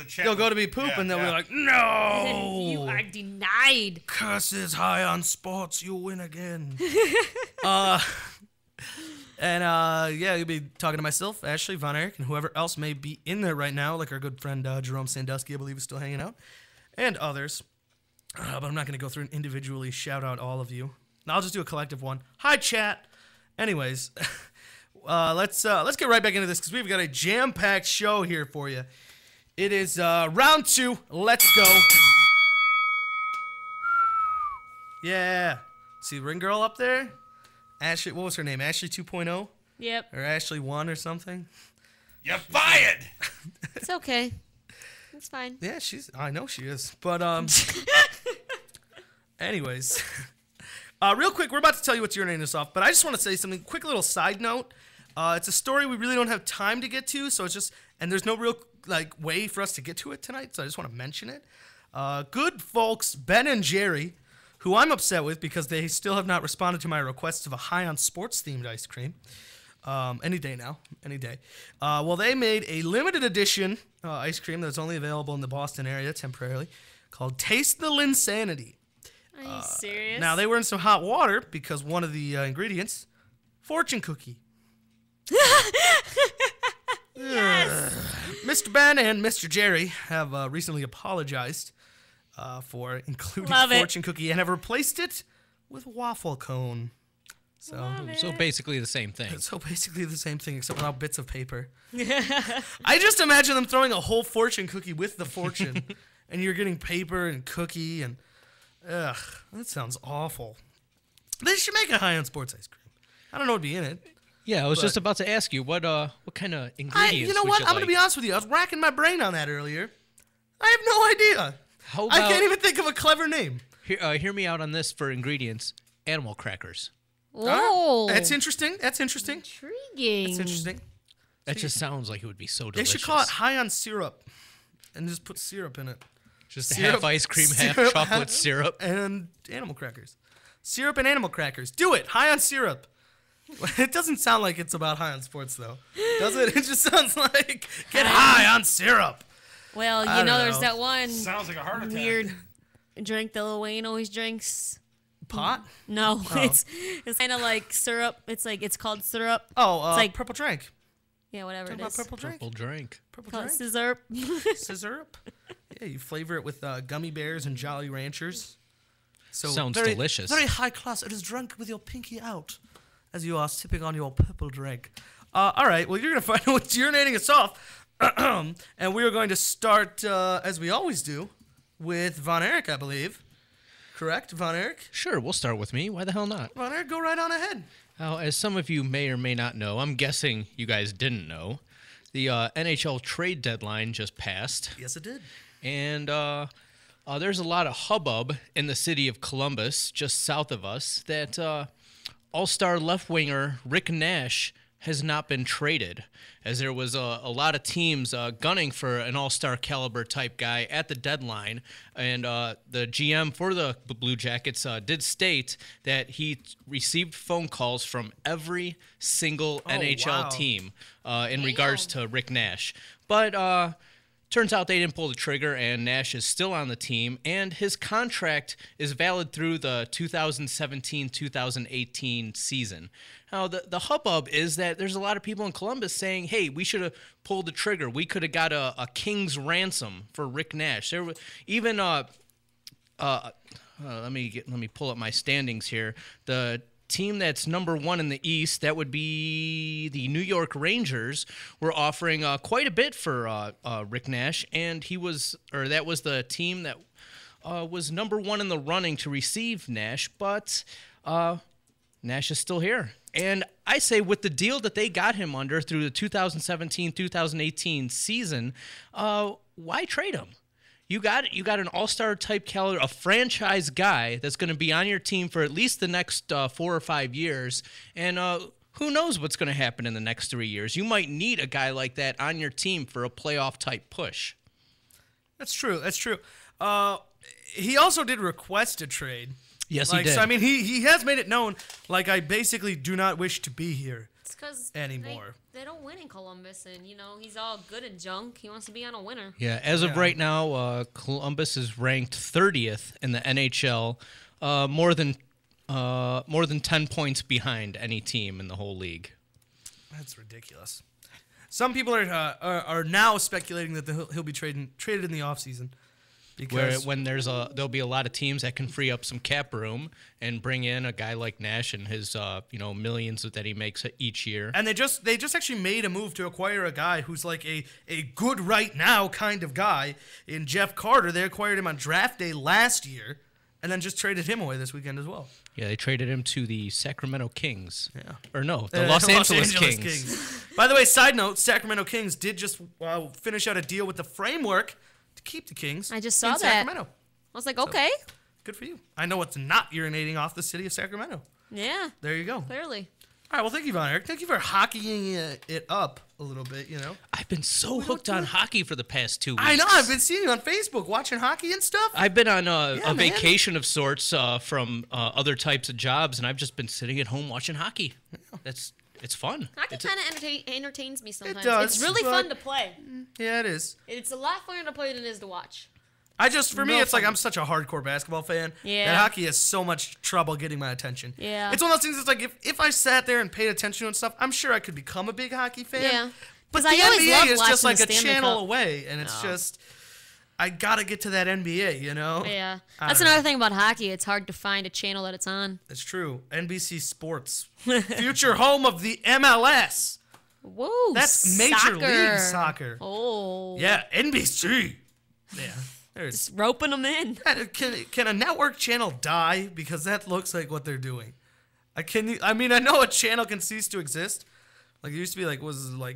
chat, They'll go to be poop, and they'll be like, "No, You are denied." Curses High on Sports, you win again." Yeah, you'll be talking to myself, Ashley, Von Erich, and whoever else may be in there right now, like our good friend Jerome Sandusky, I believe, is still hanging out, and others. But I'm not going to go through and individually shout out all of you. I'll just do a collective one. Hi, chat. Anyways, let's get right back into this because we've got a jam-packed show here for you. It is round 2. Let's go. Yeah. See the ring girl up there? Ashley, what was her name? Ashley 2.0? Yep. Or Ashley 1 or something? You're fired! It's okay. It's fine. Yeah, I know she is. But, anyways. Real quick, we're about to tell you what's urinating us off, but I just want to say something. Quick little side note. It's a story we really don't have time to get to, so it's just, and there's no real, way for us to get to it tonight, so I just want to mention it. Good folks, Ben and Jerry, who I'm upset with because they still have not responded to my request of a High on Sports themed ice cream. Any day now. Any day. Well, they made a limited edition ice cream that's only available in the Boston area temporarily called Taste the Linsanity. Are you serious? Now, they were in some hot water because one of the ingredients, fortune cookie. Yes. Mr. Ben and Mr. Jerry have recently apologized for including fortune cookie and have replaced it with waffle cone. So basically the same thing. So basically the same thing, except without bits of paper. I just imagine them throwing a whole fortune cookie with the fortune, and you're getting paper and cookie, and ugh, that sounds awful. They should make a High on Sports ice cream. I don't know what'd be in it. Yeah, I was just about to ask you what kind of ingredients. You know what? I'm like? gonna be honest with you. I was racking my brain on that earlier. I have no idea. How about, I can't even think of a clever name. Hear me out on this for ingredients: animal crackers. Oh, that's interesting. That's interesting. Intriguing. That's interesting. That just sounds like it would be so They delicious. should call it High on Syrup, and just put syrup in it. Just syrup, half ice cream, half syrup, chocolate syrup, and animal crackers. Syrup and animal crackers. Do it. High on syrup. It doesn't sound like it's about High on Sports, though, does it? It just sounds like get high on syrup. Well, I don't there's know. that one Sounds like a heart attack. weird drink that Lil Wayne always drinks. Pot? No, Oh. it's kind of like syrup. It's called syrup. Oh, it's like purple drink. Yeah, whatever Talking it about is. purple drink. purple drink. Purple Call it drink. scissor. Scissor. Yeah, you flavor it with gummy bears and Jolly Ranchers. So Sounds very, delicious. Very high class. It is drunk with your pinky out as you are sipping on your purple drink. All right, well, you're going to find out what's urinating us off. And we are going to start, as we always do, with Von Erich, I believe. Correct, Von Erich? Sure, we'll start with me. Why the hell not? Von Erich, go right on ahead. Now, as some of you may or may not know, I'm guessing you guys didn't know, the NHL Trade deadline just passed. Yes, it did. And there's a lot of hubbub in the city of Columbus, just south of us, that all-star left winger Rick Nash has not been traded, as there was a lot of teams gunning for an all-star caliber type guy at the deadline, and the GM for the Blue Jackets did state that he received phone calls from every single NHL team in regards to Rick Nash. But turns out they didn't pull the trigger, and Nash is still on the team, and his contract is valid through the 2017-2018 season. Now, the hubbub is that there's a lot of people in Columbus saying, hey, we should have pulled the trigger. We could have got a king's ransom for Rick Nash. There were even, let me pull up my standings here. The team that's number one in the East, that would be the New York Rangers, were offering quite a bit for Rick Nash, and that was the team that was number one in the running to receive Nash, but Nash is still here. And I say with the deal that they got him under through the 2017-2018 season, why trade him? You got an all-star type caliber, a franchise guy that's going to be on your team for at least the next 4 or 5 years, and who knows what's going to happen in the next 3 years. You might need a guy like that on your team for a playoff type push. That's true. That's true. He also did request a trade. Yes, he did. So, I mean, he has made it known, I basically do not wish to be here anymore. They don't win in Columbus, and, he's all good and junk. He wants to be on a winner. Yeah, as of right now, Columbus is ranked 30th in the NHL, more than 10 points behind any team in the whole league. That's ridiculous. Some people are now speculating that he'll be traded in the offseason. Because when there'll be a lot of teams that can free up some cap room and bring in a guy like Nash and his millions that he makes each year. And they just actually made a move to acquire a guy who's like a good right now kind of guy in Jeff Carter. They acquired him on draft day last year and then just traded him away this weekend as well. Yeah, they traded him to the Sacramento Kings. Yeah. Or no, the Los Angeles Kings. By the way, side note, Sacramento Kings did just finish out a deal with the Framework to keep the Kings. I just saw that. Sacramento. I was like, okay. So, good for you. I know it's not urinating off the city of Sacramento. Yeah. There you go. Clearly. All right, well, thank you, Von Eric. Thank you for hockeying it up a little bit, I've been so hooked on hockey for the past 2 weeks. I know. I've been seeing you on Facebook watching hockey and stuff. I've been on a vacation of sorts from other types of jobs, and I've just been sitting at home watching hockey. Yeah. It's fun. Hockey kind of entertains me sometimes. It does, it's really fun to play. Yeah, it is. It's a lot funner to play than it is to watch. For me, it's like I'm such a hardcore basketball fan that hockey has so much trouble getting my attention. Yeah. It's one of those things that's like, if I sat there and paid attention and stuff, I'm sure I could become a big hockey fan. Yeah. But the NBA is just like a channel away, and it's just, I got to get to that NBA, Yeah. That's another thing about hockey. It's hard to find a channel that it's on. It's true. NBC Sports. Future home of the MLS. Whoa, that's Major League Soccer. Oh. Yeah, NBC. Yeah. Just roping them in. Can a network channel die? Because that looks like what they're doing. I know a channel can cease to exist. Like it used to be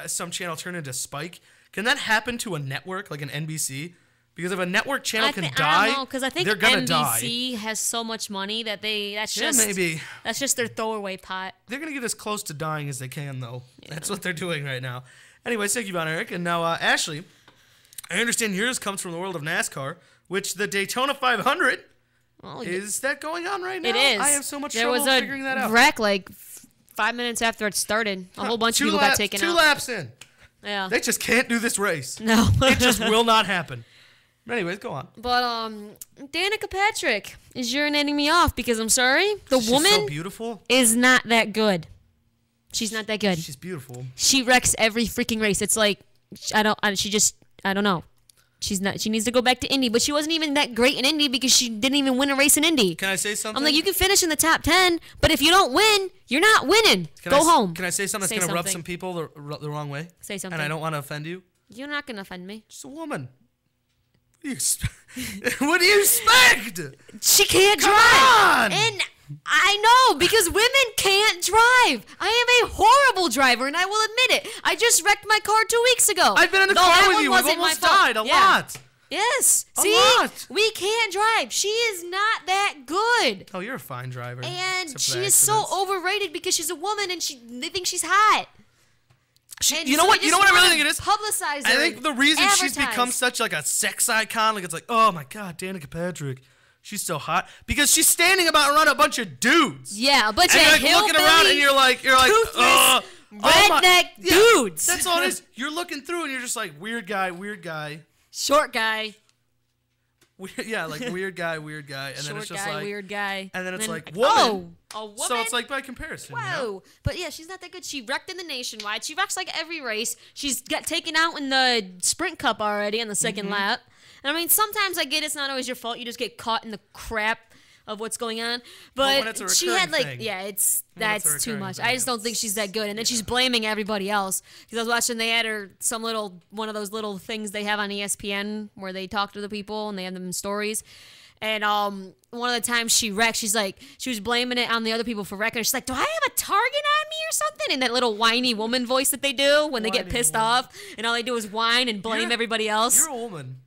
some channel turned into Spike. Can that happen to a network like an NBC? Because if a network channel can die, I don't know, because I think they're gonna NBC die. has so much money that that's just their throwaway pot. They're gonna get as close to dying as they can, though. Yeah. That's what they're doing right now. Anyways, thank you, Von Eric. And now, Ashley, I understand yours comes from the world of NASCAR, which the Daytona 500 is that going on right now? It is. I have so much trouble figuring that out. There was a wreck like 5 minutes after it started. A whole bunch of people got taken out. 2 laps in. Yeah. They just can't do this race. No. It just will not happen. Anyways, go on. But Danica Patrick is urinating me off because I'm sorry, she's woman so beautiful. Is not that good. She's not that good. She's beautiful. She wrecks every freaking race. It's like I don't know. She's not. She needs to go back to Indy, but she wasn't even that great in Indy because she didn't even win a race in Indy. Can I say something? I'm like, you can finish in the top 10, but if you don't win, you're not winning. Go home. Can I say something that's gonna rub some people the wrong way? Say something. And I don't want to offend you. You're not gonna offend me. She's a woman. What do you expect? She can't drive. On! And I know, because women can't drive. I am a horrible driver, and I will admit it. I just wrecked my car 2 weeks ago. I've been in the car with you. We've almost died a lot. Yes. A See? lot. We can't drive. She is not that good. Oh, you're a fine driver. And she is so overrated because she's a woman and they think she's hot. You know what I really think it is? Publicize her. I think the reason she's advertise. become such like a sex icon, like it's like, oh my God, Danica Patrick, she's so hot because she's standing around a bunch of dudes. Yeah, a bunch and of you're like looking around and you're like, toothless, redneck dudes. That's all it is. You're looking through and you're just like, weird guy, short guy. Weird guy, and then short it's just guy, like weird guy, and then it's like woman. A woman. So it's like by comparison. Whoa! You know? But yeah, she's not that good. She wrecked in the nationwide. She wrecks like every race. She's got taken out in the sprint cup already on the second lap. And I mean, sometimes I get it's not always your fault. You just get caught in the crap of what's going on. But she had like, that's too much. I just don't think she's that good. And then she's blaming everybody else. Because I was watching, they had her some one of those little things they have on ESPN where they talk to the people and they have them in stories. And one of the times she wrecked, she was blaming it on the other people for wrecking her. She's like, do I have a target on me or something? In that little whiny woman voice that they do when they get pissed off. And all they do is whine and blame everybody else. You're a woman.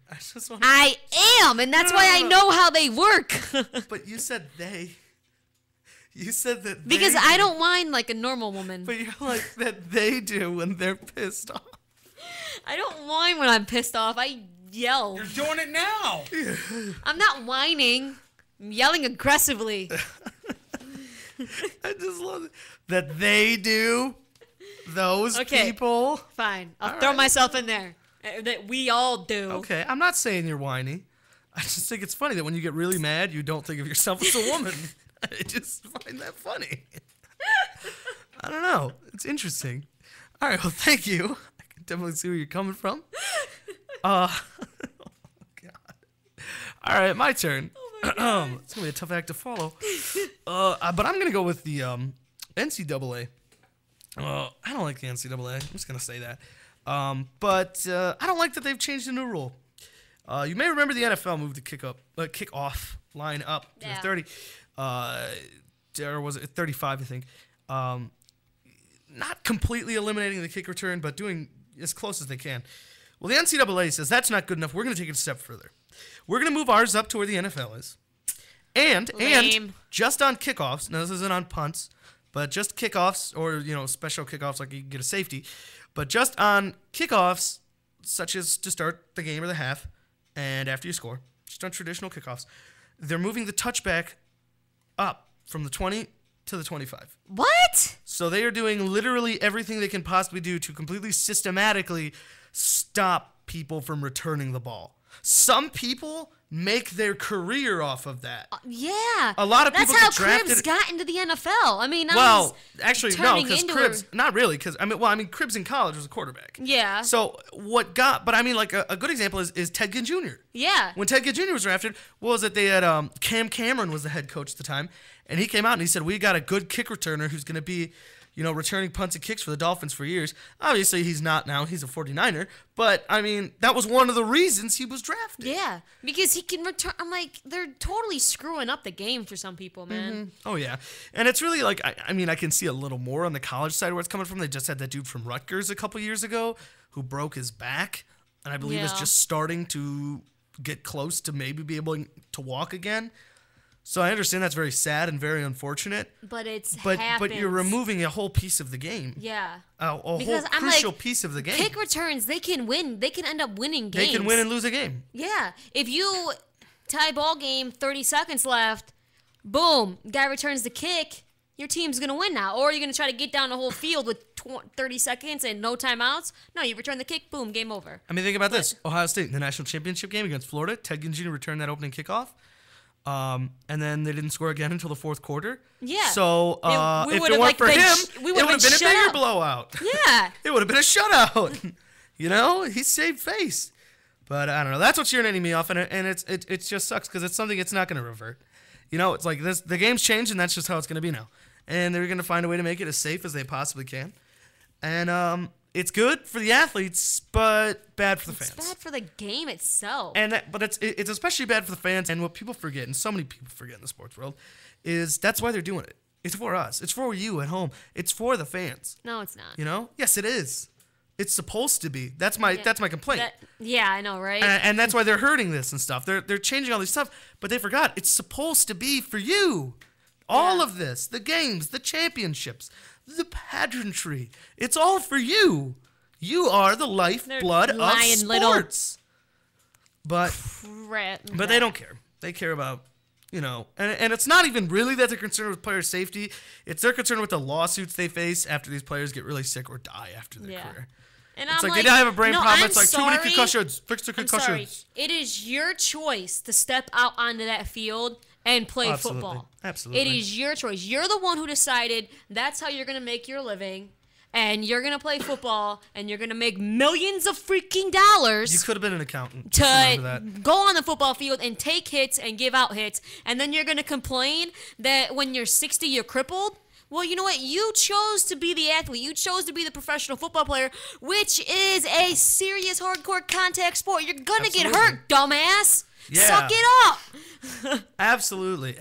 I am, and that's why I know how they work. But you said they. You said that because I don't whine like a normal woman. But you're like that they do when they're pissed off. I don't whine when I'm pissed off. I yell. You're doing it now. I'm not whining. I'm yelling aggressively. I just love it. That they do. Those people. Fine. I'll throw myself in there. That we all do. Okay, I'm not saying you're whiny. I just think it's funny that when you get really mad, you don't think of yourself as a woman. I just find that funny. I don't know. It's interesting. All right, well, thank you. I can definitely see where you're coming from. God. All right, my turn. It's gonna be a tough act to follow. But I'm gonna go with the NCAA. I don't like the NCAA. I'm just gonna say that. But I don't like that they've changed the new rule. You may remember the NFL moved the kickoff line up to 30. Or was it 35? I think. Not completely eliminating the kick return, but doing as close as they can. Well, the NCAA says that's not good enough. We're going to take it a step further. We're going to move ours up to where the NFL is. And just on kickoffs, now this isn't on punts, but just kickoffs or, special kickoffs like you get a safety, but just on kickoffs such as to start the game or the half and after you score, just on traditional kickoffs, they're moving the touchback up from the 20 to the 25. What? So they are doing literally everything they can possibly do to completely systematically stop people from returning the ball. Some people make their career off of that. Yeah. A lot of people That's get how drafted. Cribbs got into the NFL. I mean, Actually, no, because Cribbs, not really, because Cribbs in college was a quarterback. Yeah. So like a good example is Ted Ginn Jr. Yeah. When Ted Ginn Jr. was drafted, what was it? They had Cam Cameron was the head coach at the time, and he came out and he said, "We got a good kick returner who's going to be, returning punts and kicks for the Dolphins for years." Obviously, he's not now. He's a 49er. But, that was one of the reasons he was drafted. Yeah, because he can return. I'm like, they're totally screwing up the game for some people, man. Mm-hmm. Oh, yeah. And it's really like, I can see a little more on the college side where it's coming from. They just had that dude from Rutgers a couple years ago who broke his back. And I believe is just starting to get close to maybe be able to walk again. So I understand that's very sad and very unfortunate. But but you're removing a whole piece of the game. Yeah. A whole crucial piece of the game. Kick returns, they can win. They can end up winning games. They can win and lose a game. Yeah. If you tie ball game, 30 seconds left, boom, guy returns the kick, your team's going to win now. Or you're going to try to get down the whole field with 30 seconds and no timeouts. No, you return the kick, boom, game over. Think about this. Ohio State in the national championship game against Florida, Ted Ginn Jr. returned that opening kickoff. And then they didn't score again until the fourth quarter. Yeah. So if it weren't for him, it would have been a bigger blowout. Yeah. It would have been a shutout. He saved face. But I don't know. That's what's urinating me off, and it just sucks because it's something it's not going to revert. It's like this. The game's changed, and that's just how it's going to be now. And they're going to find a way to make it as safe as they possibly can. And it's good for the athletes, but bad for the fans. It's bad for the game itself. But it's especially bad for the fans. And what people forget, and so many people forget in the sports world, is that's why they're doing it. It's for us. It's for you at home. It's for the fans. No, it's not. Yes, it is. It's supposed to be. That's my complaint. I know, right? And that's why they're hurting this and stuff. They're changing all this stuff, but they forgot it's supposed to be for you. All of this, the games, the championships, the pageantry, it's all for you. You are the lifeblood of sports. But they don't care. They care about, and it's not even really that they're concerned with player safety. They're concerned with the lawsuits they face after these players get really sick or die after their career. And it's I'm like they don't have a brain problem. It's like too many concussions. Fix the concussions. I'm sorry. It is your choice to step out onto that field and play football. Absolutely. It is your choice. You're the one who decided that's how you're going to make your living, and you're going to play football, and you're going to make millions of freaking dollars. You could have been an accountant. To go on the football field and take hits and give out hits, and then you're going to complain that when you're 60, you're crippled? Well, you know what? You chose to be the athlete. You chose to be the professional football player, which is a serious hardcore contact sport. You're going to get hurt, dumbass. Yeah. Suck it up. Absolutely.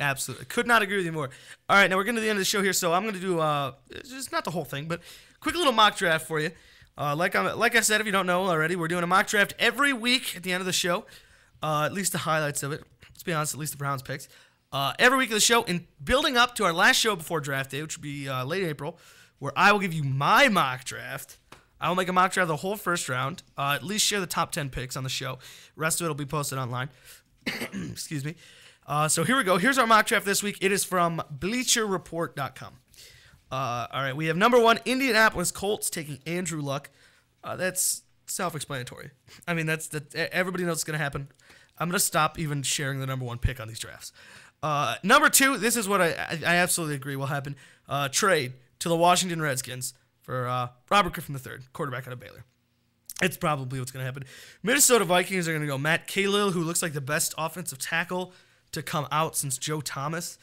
Could not agree with you more. All right, now we're getting to the end of the show here, so I'm going to do just not the whole thing, but quick little mock draft for you. Like I said, if you don't know already, we're doing a mock draft every week at the end of the show. At least the highlights of it. Let's be honest, at least the Browns picks. Every week of the show, in building up to our last show before draft day, which will be late April, where I will give you my mock draft. I will make a mock draft of the whole first round. At least share the top 10 picks on the show. Rest of it will be posted online. Excuse me. So here we go. Here's our mock draft this week. It is from BleacherReport.com. All right, we have number 1, Indianapolis Colts taking Andrew Luck. That's self-explanatory. That's everybody knows it's going to happen. I'm going to stop even sharing the number 1 pick on these drafts. Number 2, this is what I absolutely agree will happen. Trade to the Washington Redskins for Robert Griffin III, quarterback out of Baylor. It's probably what's going to happen. Minnesota Vikings are going to go Matt Kalil, who looks like the best offensive tackle to come out since Joe Thomas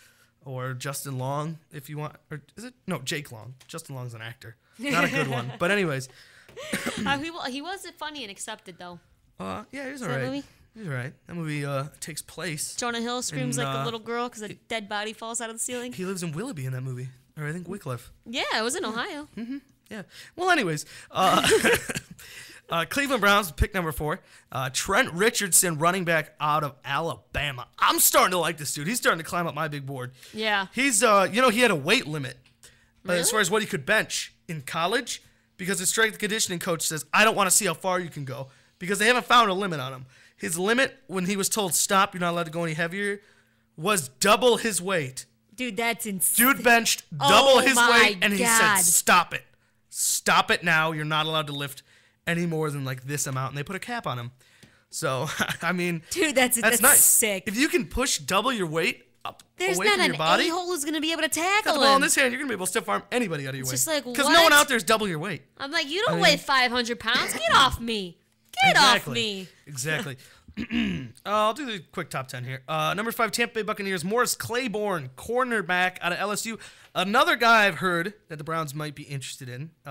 or Justin Long, if you want. Or is it? No, Jake Long. Justin Long's an actor. Not a good one. But anyways. He wasn't funny and accepted, though. Yeah, he's all that right. movie? He's all right. That movie takes place. Jonah Hill screams like a little girl because a dead body falls out of the ceiling. He lives in Willoughby in that movie. Or I think Wycliffe. Yeah, it was in Ohio. Mm-hmm. Yeah. Well, anyways. Cleveland Browns, pick number 4. Trent Richardson, running back out of Alabama. I'm starting to like this dude. He's starting to climb up my big board. Yeah. He's, he had a weight limit Really? as far as what he could bench in college because his strength and conditioning coach says, I don't want to see how far you can go because they haven't found a limit on him. His limit, when he was told, stop, you're not allowed to go any heavier, was double his weight. Dude, that's insane. Dude benched double his my weight, and he said, God. stop it. Stop it now. You're not allowed to lift any more than like this amount, and they put a cap on him. So, I mean, dude, that's nice. sick. If you can push double your weight up There's away not from an your body, a-hole who's going to be able to got tackle the ball in him. this hand, you're going to be able to stiff arm anybody out of your It's way. just like, because what? no one out there is double your weight. I'm like, you don't weigh 500 pounds. Get off me. Get off me. Exactly. I'll do the quick top 10 here. Number 5, Tampa Bay Buccaneers, Morris Claiborne, cornerback out of LSU. Another guy I've heard that the Browns might be interested in. He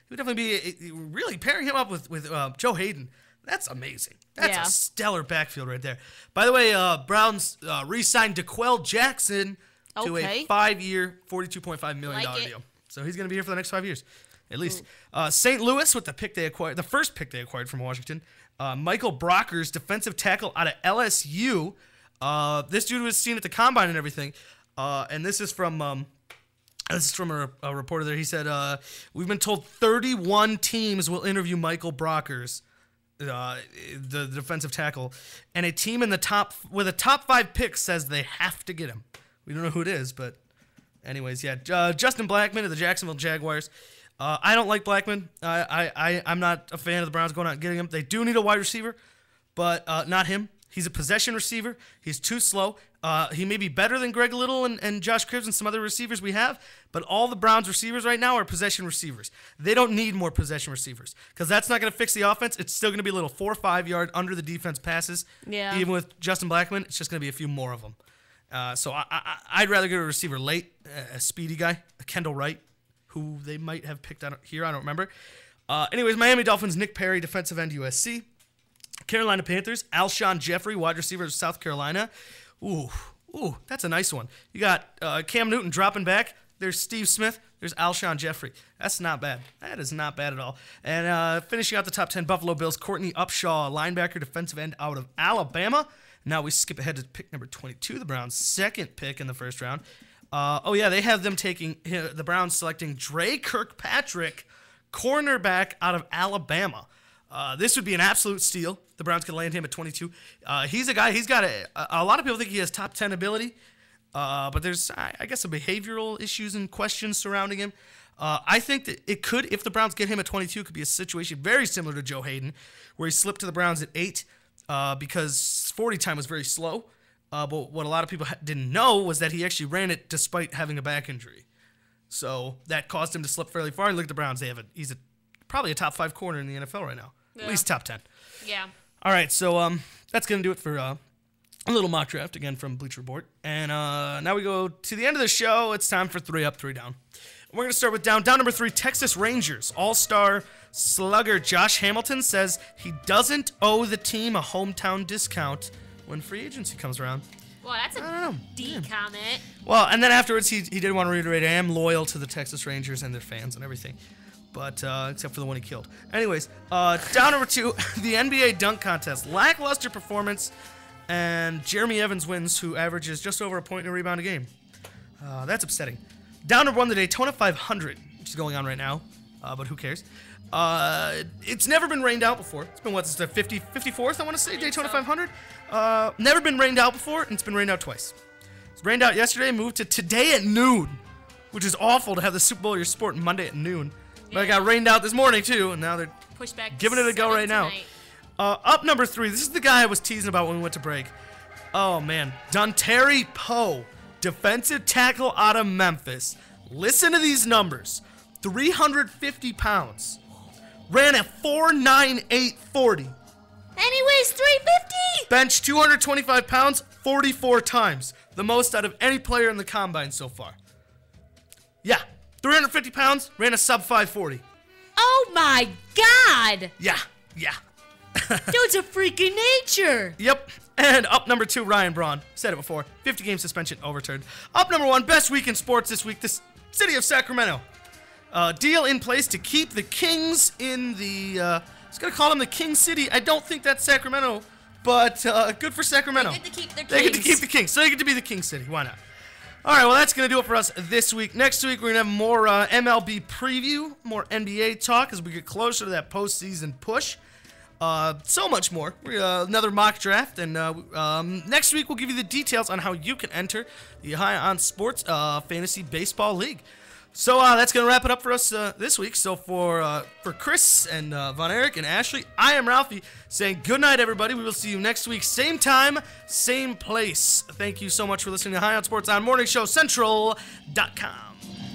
would definitely be really pairing him up with Joe Hayden. That's amazing. That's a stellar backfield right there. By the way, Browns re-signed DeQuell Jackson to a 5-year, $42.5 million deal. So he's going to be here for the next 5 years, at least. St. Louis with the first pick they acquired from Washington. Michael Brockers, defensive tackle out of LSU. This dude was seen at the combine and everything. And this is from a reporter there. He said, we've been told 31 teams will interview Michael Brockers, the defensive tackle, and a team in the top 5 picks says they have to get him. We don't know who it is, but anyways, yeah. Justin Blackmon of the Jacksonville Jaguars. I don't like Blackmon. I'm not a fan of the Browns going out and getting him. They do need a wide receiver, but not him. He's a possession receiver. He's too slow. He may be better than Greg Little and Josh Cribbs and some other receivers we have, but all the Browns receivers right now are possession receivers. They don't need more possession receivers because that's not going to fix the offense. It's still going to be little 4 or 5 yard under the defense passes. Yeah. Even with Justin Blackmon, it's just going to be a few more of them. So I'd rather get a receiver late, a speedy guy, a Kendall Wright, who they might have picked out here. I don't remember. Anyways, Miami Dolphins, Nick Perry, defensive end, USC. Carolina Panthers, Alshon Jeffrey, wide receiver of South Carolina. Ooh, that's a nice one. You got Cam Newton dropping back. There's Steve Smith. There's Alshon Jeffrey. That's not bad. That is not bad at all. And finishing out the top 10, Buffalo Bills, Courtney Upshaw, linebacker, defensive end out of Alabama. Now we skip ahead to pick number 22, the Browns' second pick in the first round. They have them taking the Browns selecting Dre Kirkpatrick, cornerback out of Alabama. This would be an absolute steal. The Browns could land him at 22. He's a guy. He's got a lot of people think he has top 10 ability, but there's I guess some behavioral issues and questions surrounding him. I think that it could, if the Browns get him at 22, could be a situation very similar to Joe Hayden, where he slipped to the Browns at 8 because 40 time was very slow. But what a lot of people didn't know was that he actually ran it despite having a back injury. So that caused him to slip fairly far. And look at the Browns. He's probably a top 5 corner in the NFL right now. Yeah. At least top 10. Yeah. All right, so that's going to do it for a little mock draft, again, from Bleacher Report. And now we go to the end of the show. It's time for 3 up, 3 down. We're going to start with down number 3, Texas Rangers. All-star slugger Josh Hamilton says he doesn't owe the team a hometown discount when free agency comes around. Well, that's a D comment. Well, and then afterwards he did want to reiterate, I am loyal to the Texas Rangers and their fans and everything. But except for the one he killed. Anyways, down number 2, the NBA dunk contest. Lackluster performance, and Jeremy Evans wins, who averages just over a point and a rebound a game. That's upsetting. Down number 1, the Daytona 500, which is going on right now, but who cares? It's never been rained out before. It's been, it's the 54th, I want to say, Daytona 500. Never been rained out before, and it's been rained out twice. It's rained out yesterday, moved to today at noon, which is awful to have the Super Bowl of your sport Monday at noon. But it got rained out this morning, too, and now they're giving it a go right now. Up number 3, this is the guy I was teasing about when we went to break. Oh, man. Dontari Poe, defensive tackle out of Memphis. Listen to these numbers. 350 pounds, ran a 4.9840. And he weighs 350. Bench 225 pounds 44 times. The most out of any player in the combine so far. Yeah, 350 pounds, ran a sub 540. Oh my God. Yeah. Dude's a freak of nature. Yep. And up number 2, Ryan Braun. Said it before. 50-game suspension overturned. Up number 1, best week in sports this week, the city of Sacramento. Deal in place to keep the Kings in the... I was going to call them the King City. I don't think that's Sacramento, but good for Sacramento. They get to keep their They get to Kings. keep the Kings, so they get to be the King City. Why not? All right, well, that's going to do it for us this week. Next week, we're going to have more MLB preview, more NBA talk as we get closer to that postseason push. So much more. Another mock draft, and next week we'll give you the details on how you can enter the High on Sports Fantasy Baseball League. So that's going to wrap it up for us this week. So for Chris and Von Erich and Ashley, I am Ralphie saying good night, everybody. We will see you next week, same time, same place. Thank you so much for listening to High on Sports on MorningShowCentral.com.